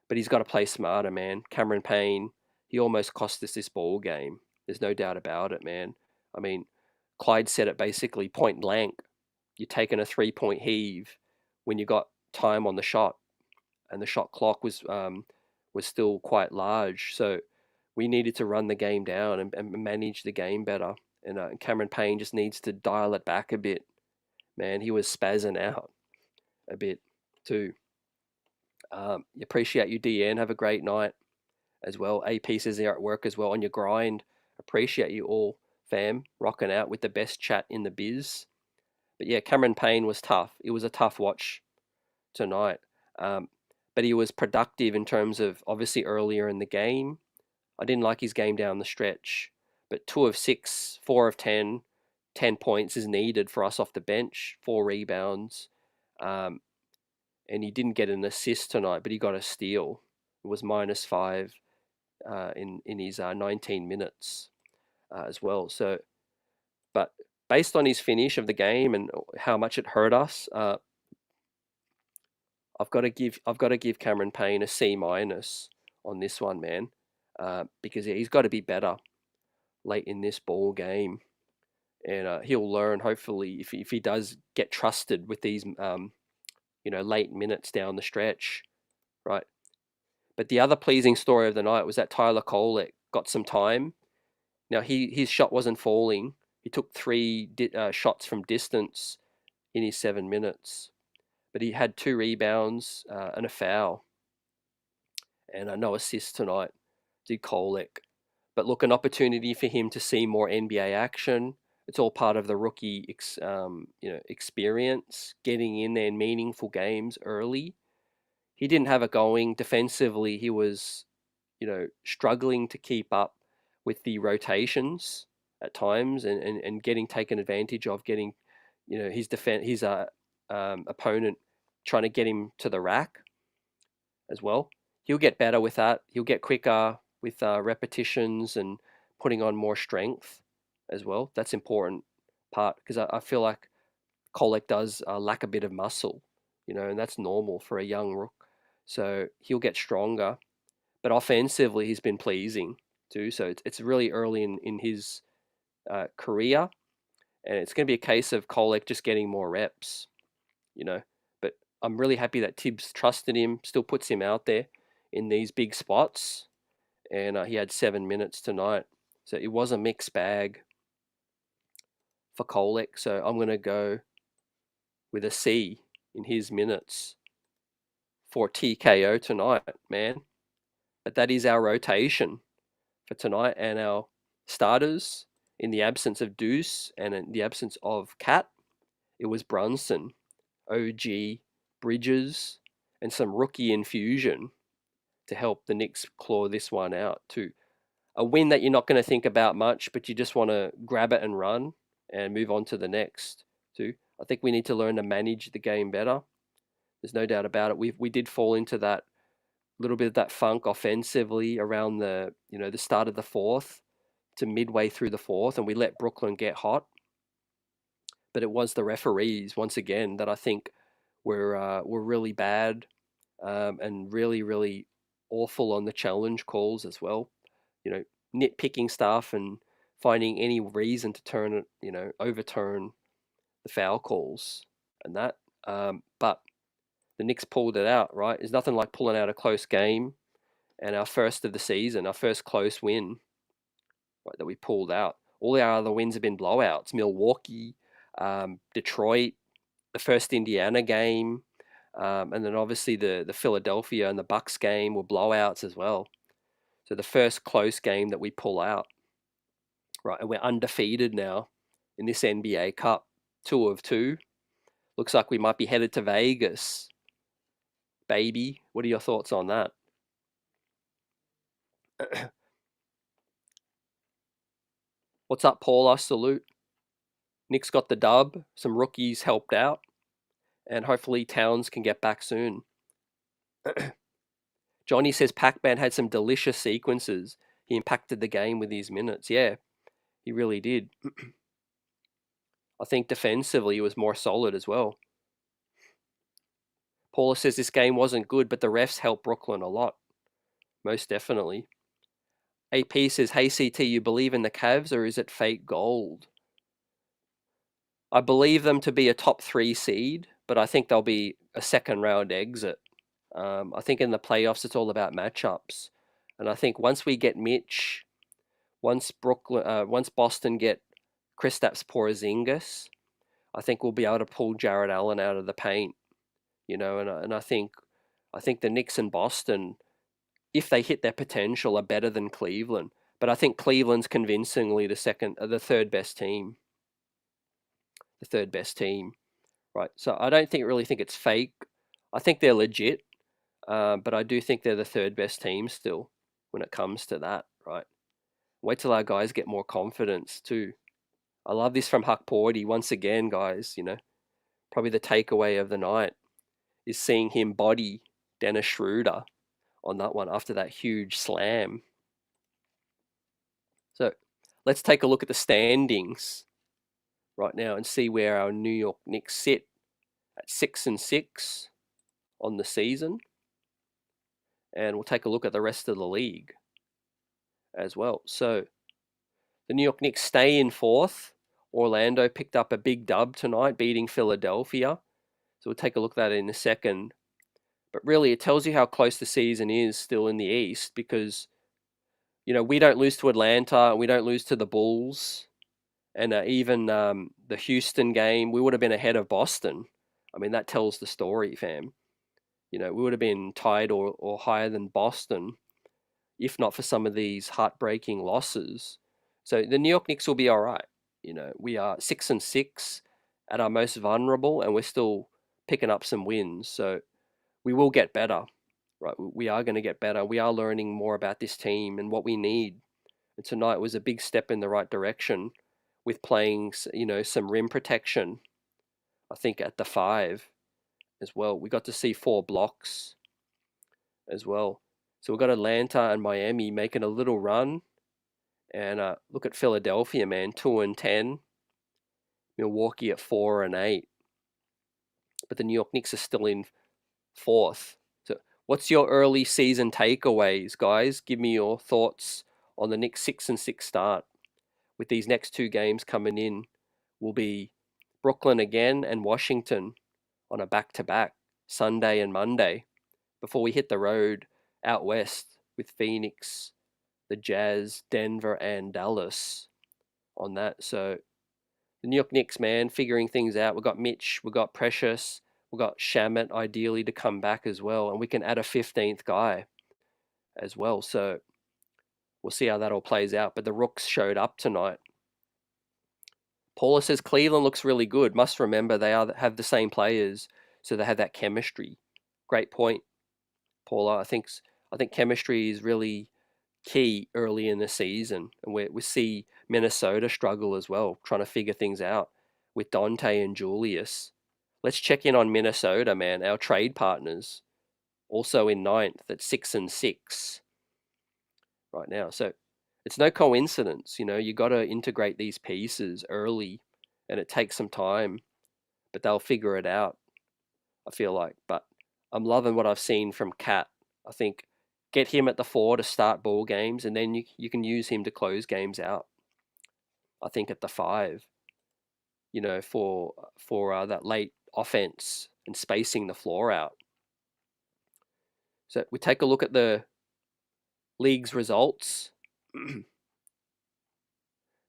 [SPEAKER 1] but he's got to play smarter, man. Cameron Payne, he almost cost us this ball game. There's no doubt about it, man. I mean, Clyde said it basically point blank. You're taking a 3-point heave when you got time on the shot, and the shot clock was still quite large. So we needed to run the game down and manage the game better. And Cameron Payne just needs to dial it back a bit. Man, he was spazzing out a bit too. Appreciate you, DN. Have a great night as well. AP says they're at work as well on your grind. Appreciate you all, fam, rocking out with the best chat in the biz. But yeah, Cameron Payne was tough. It was a tough watch tonight. But he was productive in terms of obviously earlier in the game. I didn't like his game down the stretch, but 2 of 6, 4 of 10, 10 points is needed for us off the bench, 4 rebounds. And he didn't get an assist tonight, but he got a steal. It was -5 in his 19 minutes as well. So, but based on his finish of the game and how much it hurt us, I've got to give Cameron Payne a C- on this one, man, because he's got to be better late in this ball game, and he'll learn hopefully if he does get trusted with these late minutes down the stretch, right? But the other pleasing story of the night was that Tyler Kolek got some time. Now his shot wasn't falling, He took 3 shots from distance in his 7 minutes, but he had 2 rebounds and a foul, and no assists tonight. Did Kolek. But look, an opportunity for him to see more NBA action. It's all part of the rookie experience, getting in there in meaningful games early. He didn't have it going defensively. He was, struggling to keep up with the rotations at times, and getting taken advantage of, getting, his opponent trying to get him to the rack as well. He'll get better with that. He'll get quicker with repetitions and putting on more strength as well. That's important part, because I feel like Kolek does lack a bit of muscle, and that's normal for a young rook. So he'll get stronger. But offensively, he's been pleasing too. So it's really early in his career, and it's going to be a case of Kolek just getting more reps, But I'm really happy that Tibbs trusted him, still puts him out there in these big spots, and he had 7 minutes tonight. So it was a mixed bag for Kolek. So I'm going to go with a C in his minutes for TKO tonight, man. But that is our rotation for tonight, and our starters, in the absence of Deuce and in the absence of Cat, it was Brunson, OG, Bridges, and some rookie infusion to help the Knicks claw this one out too. A win that you're not going to think about much, but you just want to grab it and run and move on to the next too. I think we need to learn to manage the game better. There's no doubt about it. We did fall into that little bit of that funk offensively around the start of the fourth to midway through the fourth, and we let Brooklyn get hot. But it was the referees once again that I think were really bad, and really, really awful on the challenge calls as well. Nitpicking stuff and finding any reason to overturn the foul calls and that. But the Knicks pulled it out, right? There's nothing like pulling out a close game, and our first of the season, our first close win, right, that we pulled out. All our other wins have been blowouts. Milwaukee, Detroit, the first Indiana game, and then obviously the Philadelphia and the Bucks game were blowouts as well. So the first close game that we pull out, right, and we're undefeated now in this NBA Cup, 2 of 2. Looks like we might be headed to Vegas, baby. What are your thoughts on that? What's up, Paula? Salute. Knicks got the dub. Some rookies helped out, and hopefully Towns can get back soon. Johnny says Pac-Man had some delicious sequences. He impacted the game with his minutes. Yeah, he really did. I think defensively he was more solid as well. Paula says this game wasn't good, but the refs helped Brooklyn a lot. Most definitely. AP says, hey CT, you believe in the Cavs, or is it fake gold? I believe them to be a top 3 seed, but I think they'll be a second round exit. I think in the playoffs it's all about matchups, and I think once we get Mitch, once Boston get Kristaps Porzingis, I think we'll be able to pull Jarrett Allen out of the paint, and I think the Knicks and Boston, if they hit their potential, are better than Cleveland. But I think Cleveland's convincingly the third best team. The third best team, right? So I don't really think it's fake. I think they're legit, but I do think they're the third best team still when it comes to that, right? Wait till our guys get more confidence too. I love this from Hukporti once again, guys. Probably the takeaway of the night is seeing him body Dennis Schroeder on that one after that huge slam. So let's take a look at the standings right now and see where our New York Knicks sit at 6-6 on the season. And we'll take a look at the rest of the league as well. So the New York Knicks stay in 4th. Orlando picked up a big dub tonight, beating Philadelphia. So we'll take a look at that in a second. But really, it tells you how close the season is still in the East, because, we don't lose to Atlanta and we don't lose to the Bulls. And even the Houston game, we would have been ahead of Boston. I mean, that tells the story, fam. We would have been tied or higher than Boston if not for some of these heartbreaking losses. So the New York Knicks will be all right. We are 6-6 at our most vulnerable, and we're still picking up some wins. So we will get better, right? We are going to get better. We are learning more about this team and what we need. And tonight was a big step in the right direction with playing, some rim protection. I think at the 5 as well. We got to see 4 blocks as well. So we've got Atlanta and Miami making a little run. And look at Philadelphia, man, 2-10. Milwaukee at 4-8. But the New York Knicks are still in 4th. So what's your early season takeaways, guys? Give me your thoughts on the Knicks 6-6 start. With these next 2 games coming in, will be Brooklyn again and Washington on a back-to-back, Sunday and Monday, before we hit the road out west with Phoenix, the Jazz, Denver, and Dallas on that. So the New York Knicks, man, figuring things out. We've got Mitch, we've got Precious, we've got Shamet ideally to come back as well, and we can add a 15th guy as well. So we'll see how that all plays out. But the Rooks showed up tonight. Paula says Cleveland looks really good. Must remember they have the same players, so they have that chemistry. Great point, Paula. I think chemistry is really key early in the season, and we see Minnesota struggle as well, trying to figure things out with Dante and Julius. Let's check in on Minnesota, man. Our trade partners, also in 9th at 6-6 right now. So it's no coincidence, you got to integrate these pieces early, and it takes some time, but they'll figure it out, I feel like. But I'm loving what I've seen from Cat. I think get him at the 4 to start ball games, and then you can use him to close games out. I think at the 5, for that late offense and spacing the floor out. So we take a look at the league's results.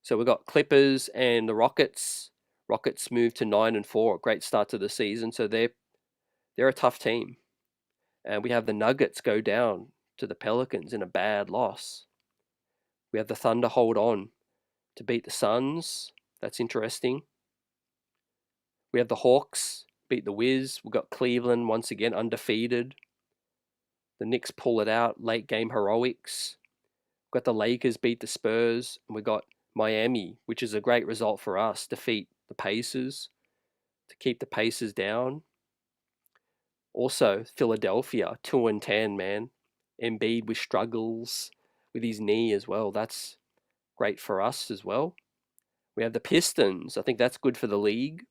[SPEAKER 1] So we've got Clippers and the Rockets. Rockets moved to 9-4. Great start to the season. So they're a tough team. And we have the Nuggets go down to the Pelicans in a bad loss. We have the Thunder hold on to beat the Suns. That's interesting. We have the Hawks beat the Wiz. We've got Cleveland once again undefeated. The Knicks pull it out. Late game heroics. We've got the Lakers beat the Spurs. And we've got Miami, which is a great result for us, defeat the Pacers to keep the Pacers down. Also, Philadelphia, 2-10, man. Embiid with struggles with his knee as well. That's great for us as well. We have the Pistons. I think that's good for the league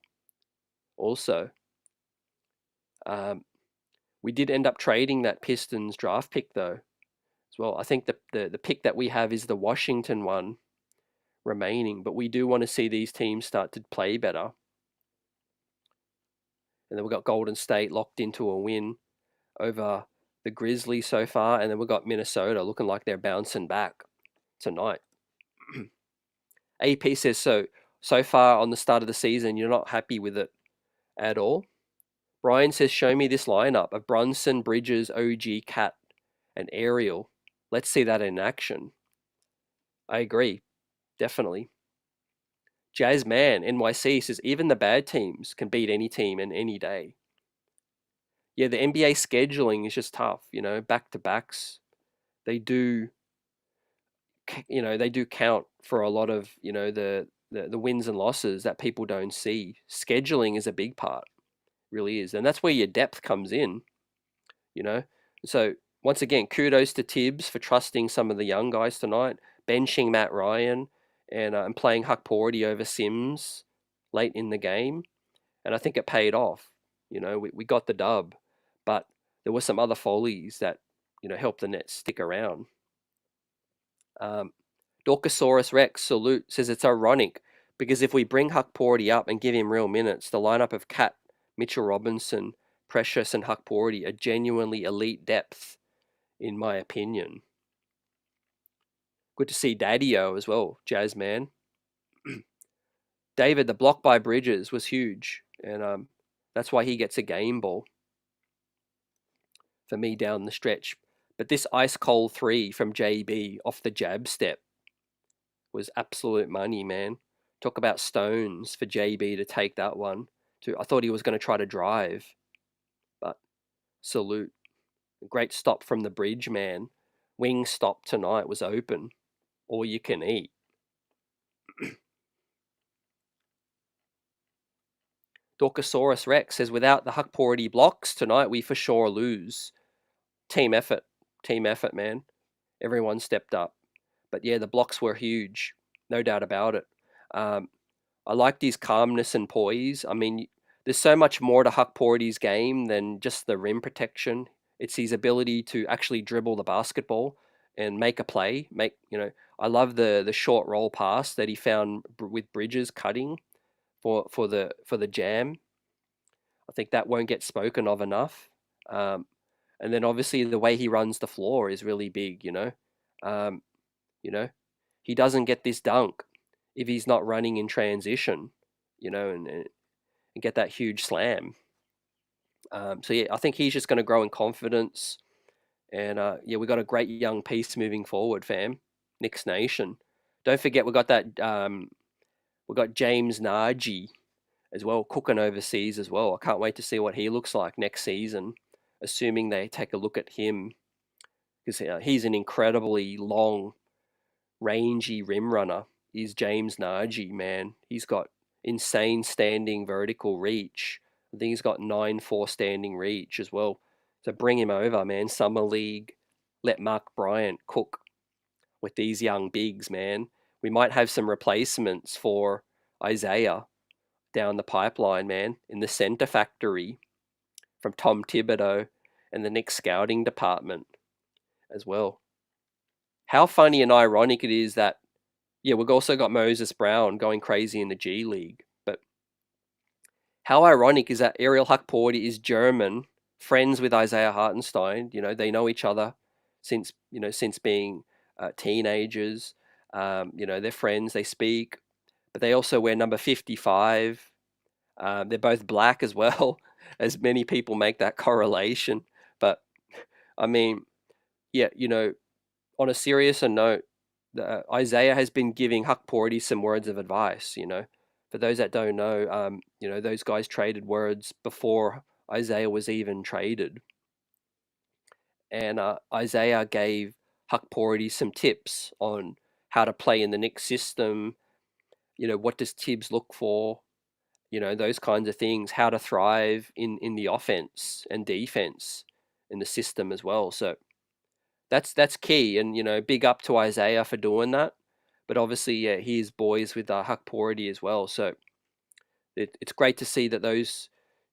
[SPEAKER 1] also. We did end up trading that Pistons draft pick, though, as well. I think the pick that we have is the Washington one remaining, but we do want to see these teams start to play better. And then we've got Golden State locked into a win over the Grizzlies so far, and then we've got Minnesota looking like they're bouncing back tonight. AP says so far on the start of the season, you're not happy with it at all. Brian says, show me this lineup of Brunson, Bridges, OG, Cat, and Ariel. Let's see that in action. I agree, definitely. Jazzman NYC says, even the bad teams can beat any team in any day. Yeah, the NBA scheduling is just tough, back-to-backs. They do count for a lot of, the wins and losses that people don't see. Scheduling is a big part, really is. And that's where your depth comes in, So once again, kudos to Tibbs for trusting some of the young guys tonight, benching Matt Ryan and playing Hukporti over Sims late in the game. And I think it paid off. We got the dub, but there were some other follies that, helped the Nets stick around. Dorcosaurus Rex salute says it's ironic because if we bring Hukporti up and give him real minutes, the lineup of Cat, Mitchell Robinson, Precious, and Hukporti are genuinely elite depth, in my opinion. Good to see Dadiet as well, Jazzman. David, the block by Bridges was huge, and that's why he gets a game ball for me down the stretch. But this ice cold 3 from JB off the jab step was absolute money, man. Talk about stones for JB to take that one. I thought he was going to try to drive, but salute. Great stop from the bridge, man. Wing stop tonight was open. All you can eat. Dorkosaurus Rex says, without the Hukporti blocks tonight, we for sure lose. Team effort, man. Everyone stepped up. But yeah, the blocks were huge, no doubt about it. I liked his calmness and poise. I mean, there's so much more to Hukporti's game than just the rim protection. It's his ability to actually dribble the basketball and make a play. I love the short roll pass that he found with Bridges cutting for the jam. I think that won't get spoken of enough. And then obviously the way he runs the floor is really big. He doesn't get this dunk if he's not running in transition, and get that huge slam. So yeah, I think he's just going to grow in confidence. And yeah, we got a great young piece moving forward, fam. Knicks Nation. Don't forget we got that. We got James Nagy as well, cooking overseas as well. I can't wait to see what he looks like next season, assuming they take a look at him, because he's an incredibly long, rangy rim runner. Is James Nagy, man. He's got insane standing vertical reach. I think he's got 9'4" standing reach as well. So bring him over, man. Summer League. Let Mark Bryant cook with these young bigs, man. We might have some replacements for Isaiah down the pipeline, man, in the center factory from Tom Thibodeau and the Knicks scouting department as well. How funny and ironic it is that, yeah, we've also got Moses Brown going crazy in the G League. But how ironic is that Ariel Hukporti is German, friends with Isaiah Hartenstein. They know each other since being teenagers. They're friends, they speak, but they also wear number 55. They're both black as well, as many people make that correlation. But I mean, yeah, on a seriouser note, Isaiah has been giving Hukporti some words of advice. For those that don't know, those guys traded words before Isaiah was even traded, and Isaiah gave Hukporti some tips on how to play in the Knicks system. What does Tibbs look for? Those kinds of things. How to thrive in the offense and defense in the system as well. So that's key, and big up to Isaiah for doing that. But obviously, yeah, he is boys with Hukporti as well. So it's great to see that those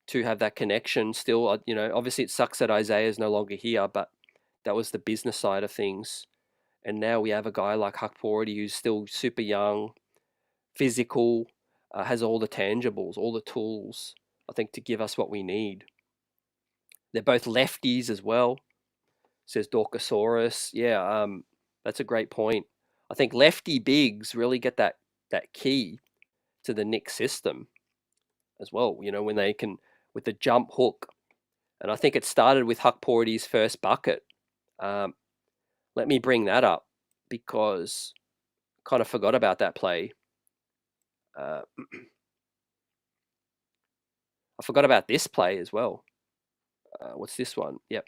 [SPEAKER 1] two have that connection still. Obviously it sucks that Isaiah is no longer here, but that was the business side of things. And now we have a guy like Hukporti who's still super young, physical, has all the tangibles, all the tools, I think, to give us what we need. They're both lefties as well, says Dorkosaurus. Yeah, that's a great point. I think lefty bigs really get that key to the Knicks system as well, when they can, with the jump hook. And I think it started with Hukporti's first bucket. Let me bring that up because I kind of forgot about that play. I forgot about this play as well. What's this one? Yep.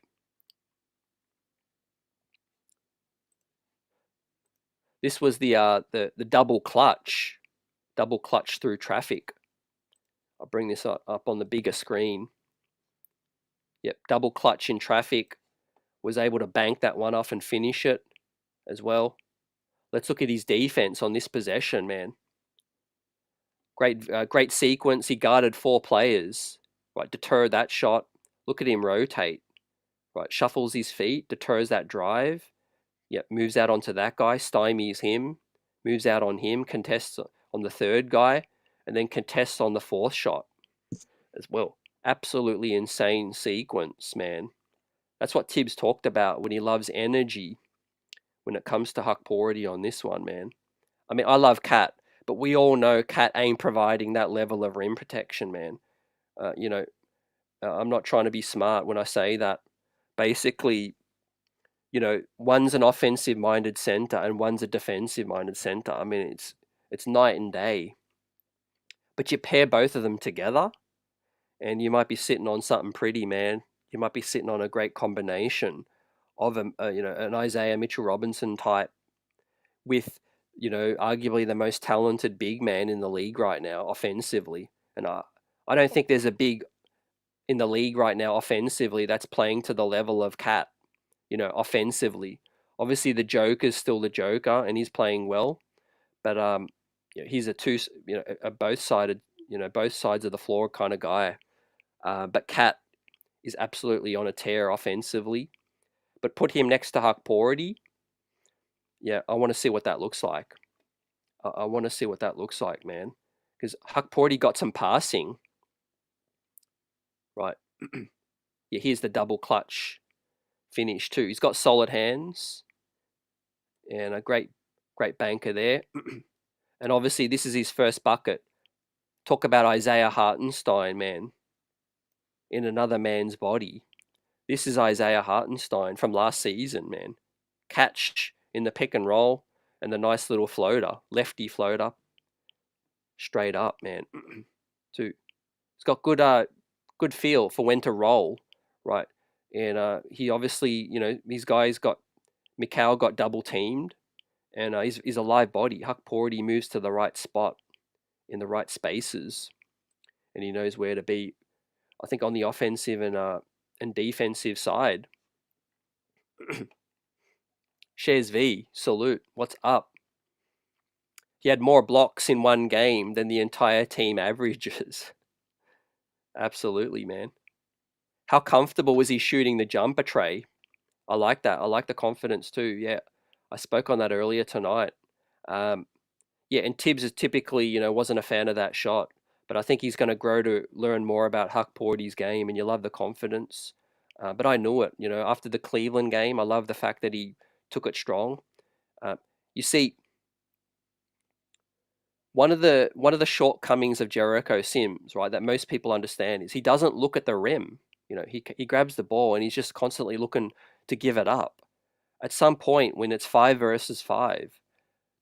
[SPEAKER 1] This was the double clutch through traffic. I'll bring this up on the bigger screen. Yep, double clutch in traffic. Was able to bank that one off and finish it as well. Let's look at his defense on this possession, man. Great sequence. He guarded 4 players. Right, deterred that shot. Look at him rotate. Right, shuffles his feet, deters that drive. Yep, moves out onto that guy, stymies him, moves out on him, contests on the third guy, and then contests on the 4th shot as well. Absolutely insane sequence, man. That's what Tibbs talked about when he loves energy when it comes to Hukporti on this one, man. I mean, I love Cat, but we all know Cat ain't providing that level of rim protection, man. I'm not trying to be smart when I say that. Basically, one's an offensive-minded center and one's a defensive-minded center. I mean, it's night and day. But you pair both of them together, and you might be sitting on something pretty, man. You might be sitting on a great combination of an Isaiah Mitchell Robinson type with, arguably the most talented big man in the league right now offensively. And I don't think there's a big in the league right now offensively that's playing to the level of Cat, offensively. Obviously, the Joker's still the Joker, and he's playing well, but he's a both-sided, both sides of the floor kind of guy. But Cat is absolutely on a tear offensively. But put him next to Hukporti, yeah, I want to see what that looks like. I want to see what that looks like, man. Because Hukporti got some passing, right? Yeah, here's the double clutch finish too. He's got solid hands and a great banker there. And obviously, this is his first bucket. Talk about Isaiah Hartenstein, man, in another man's body. This is Isaiah Hartenstein from last season, man. Catch in the pick and roll and the nice little floater, lefty floater, straight up, man. Too. He's got good feel for when to roll, right? And he obviously, these guys Mikal got double teamed, and he's a live body. Hukporti moves to the right spot in the right spaces, and he knows where to be. I think on the offensive and defensive side. Shares V, salute. What's up? He had more blocks in one game than the entire team averages. Absolutely, man. How comfortable was he shooting the jumper tray? I like that. I like the confidence too. Yeah, I spoke on that earlier tonight. Yeah, and Tibbs is typically, wasn't a fan of that shot, but I think he's going to grow to learn more about Hukporti's game, and you love the confidence. But I knew it, after the Cleveland game. I love the fact that he took it strong. You see, one of the shortcomings of Jericho Sims, right, that most people understand is he doesn't look at the rim. He grabs the ball and he's just constantly looking to give it up. At some point, when it's 5 versus 5,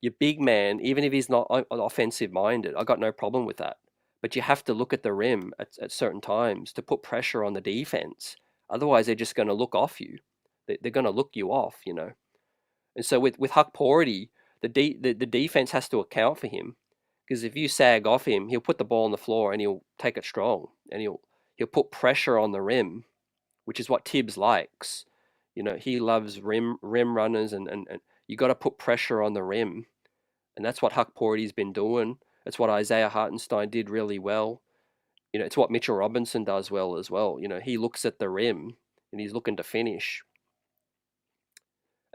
[SPEAKER 1] your big man, even if he's not offensive minded, I got no problem with that. But you have to look at the rim at certain times to put pressure on the defense. Otherwise, they're just going to look off you. They're going to look you off, And so with Hukporti, the defense has to account for him, because if you sag off him, he'll put the ball on the floor and he'll take it strong, and he'll put pressure on the rim, which is what Tibbs likes. He loves rim runners, and you got to put pressure on the rim, and that's what Hukporti's been doing. It's what Isaiah Hartenstein did really well. It's what Mitchell Robinson does well as well. He looks at the rim and he's looking to finish.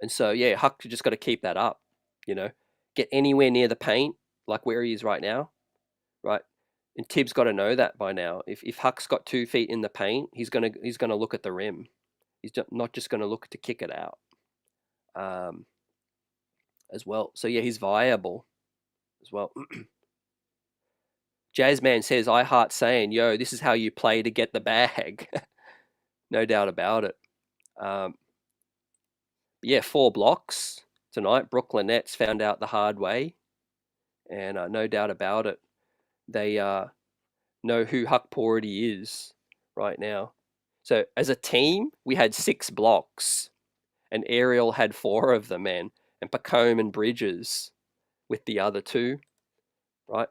[SPEAKER 1] And so, yeah, Huck just got to keep that up, get anywhere near the paint, like where he is right now, right? And Tibbs got to know that by now. If Huck's got 2 feet in the paint, he's gonna look at the rim. He's not just gonna look to kick it out, as well. So yeah, he's viable as well. Jazzman says, "I heart saying, yo, this is how you play to get the bag." No doubt about it. Yeah, 4 blocks tonight. Brooklyn Nets found out the hard way, and no doubt about it, they know who Hukporti is right now. So as a team, we had 6 blocks, and Ariel had 4 of them, man, and Pacome and Bridges with the other 2, right?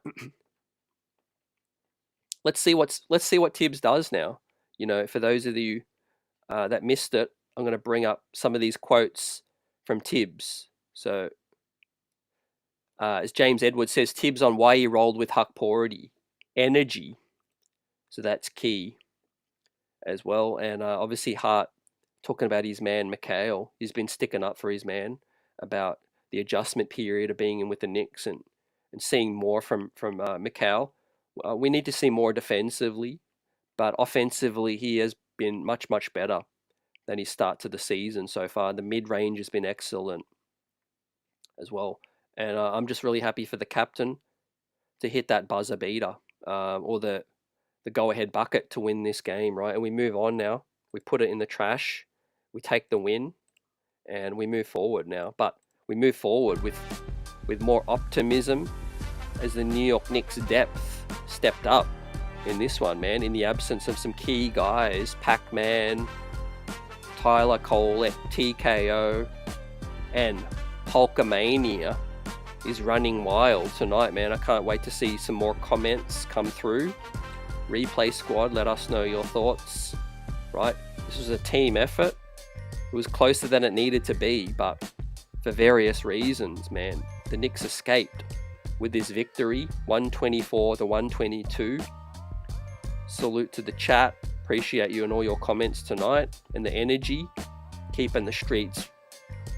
[SPEAKER 1] Let's see what Tibbs does now. For those of you that missed it, I'm going to bring up some of these quotes from Tibbs. So, as James Edwards says, Tibbs on why he rolled with Hukporti. Energy. So that's key as well. And obviously Hart talking about his man, Mikal. He's been sticking up for his man about the adjustment period of being in with the Knicks and seeing more from Mikal. We need to see more defensively, but offensively he has been much, much better than his start to the season so far. The mid-range has been excellent as well. And I'm just really happy for the captain to hit that buzzer beater, or the go-ahead bucket to win this game, right? And we move on now. We put it in the trash. We take the win, and we move forward now. But we move forward with more optimism, as the New York Knicks depth stepped up in this one, man. In the absence of some key guys, Pac-Man, Tyler Cole at TKO, and Hulkamania is running wild tonight, man. I can't wait to see some more comments come through. Replay squad, let us know your thoughts, right? This was a team effort. It was closer than it needed to be, but for various reasons, man, the Knicks escaped with this victory, 124-122. Salute to the chat. Appreciate you and all your comments tonight, and the energy, keeping the streets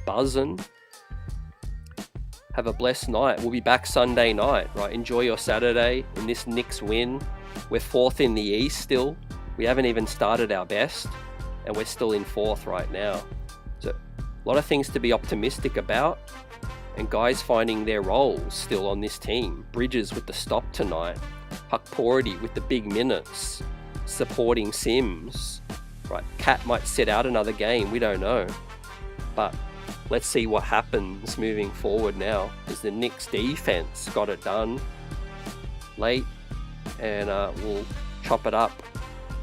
[SPEAKER 1] buzzing. Have a blessed night. We'll be back Sunday night, right? Enjoy your Saturday in this Knicks win. We're 4th in the East still. We haven't even started our best, and we're still in 4th right now. So a lot of things to be optimistic about, and guys finding their roles still on this team. Bridges with the stop tonight. Hukporti with the big minutes, supporting Sims. Right, Cat might sit out another game, we don't know. But let's see what happens moving forward now, as the Knicks defense got it done late, and we'll chop it up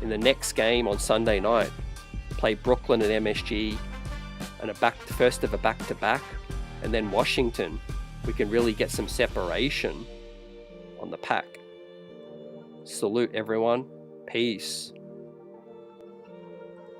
[SPEAKER 1] in the next game on Sunday night. Play Brooklyn at MSG, and first of a back-to-back, and then Washington. We can really get some separation on the pack. Salute everyone. Peace.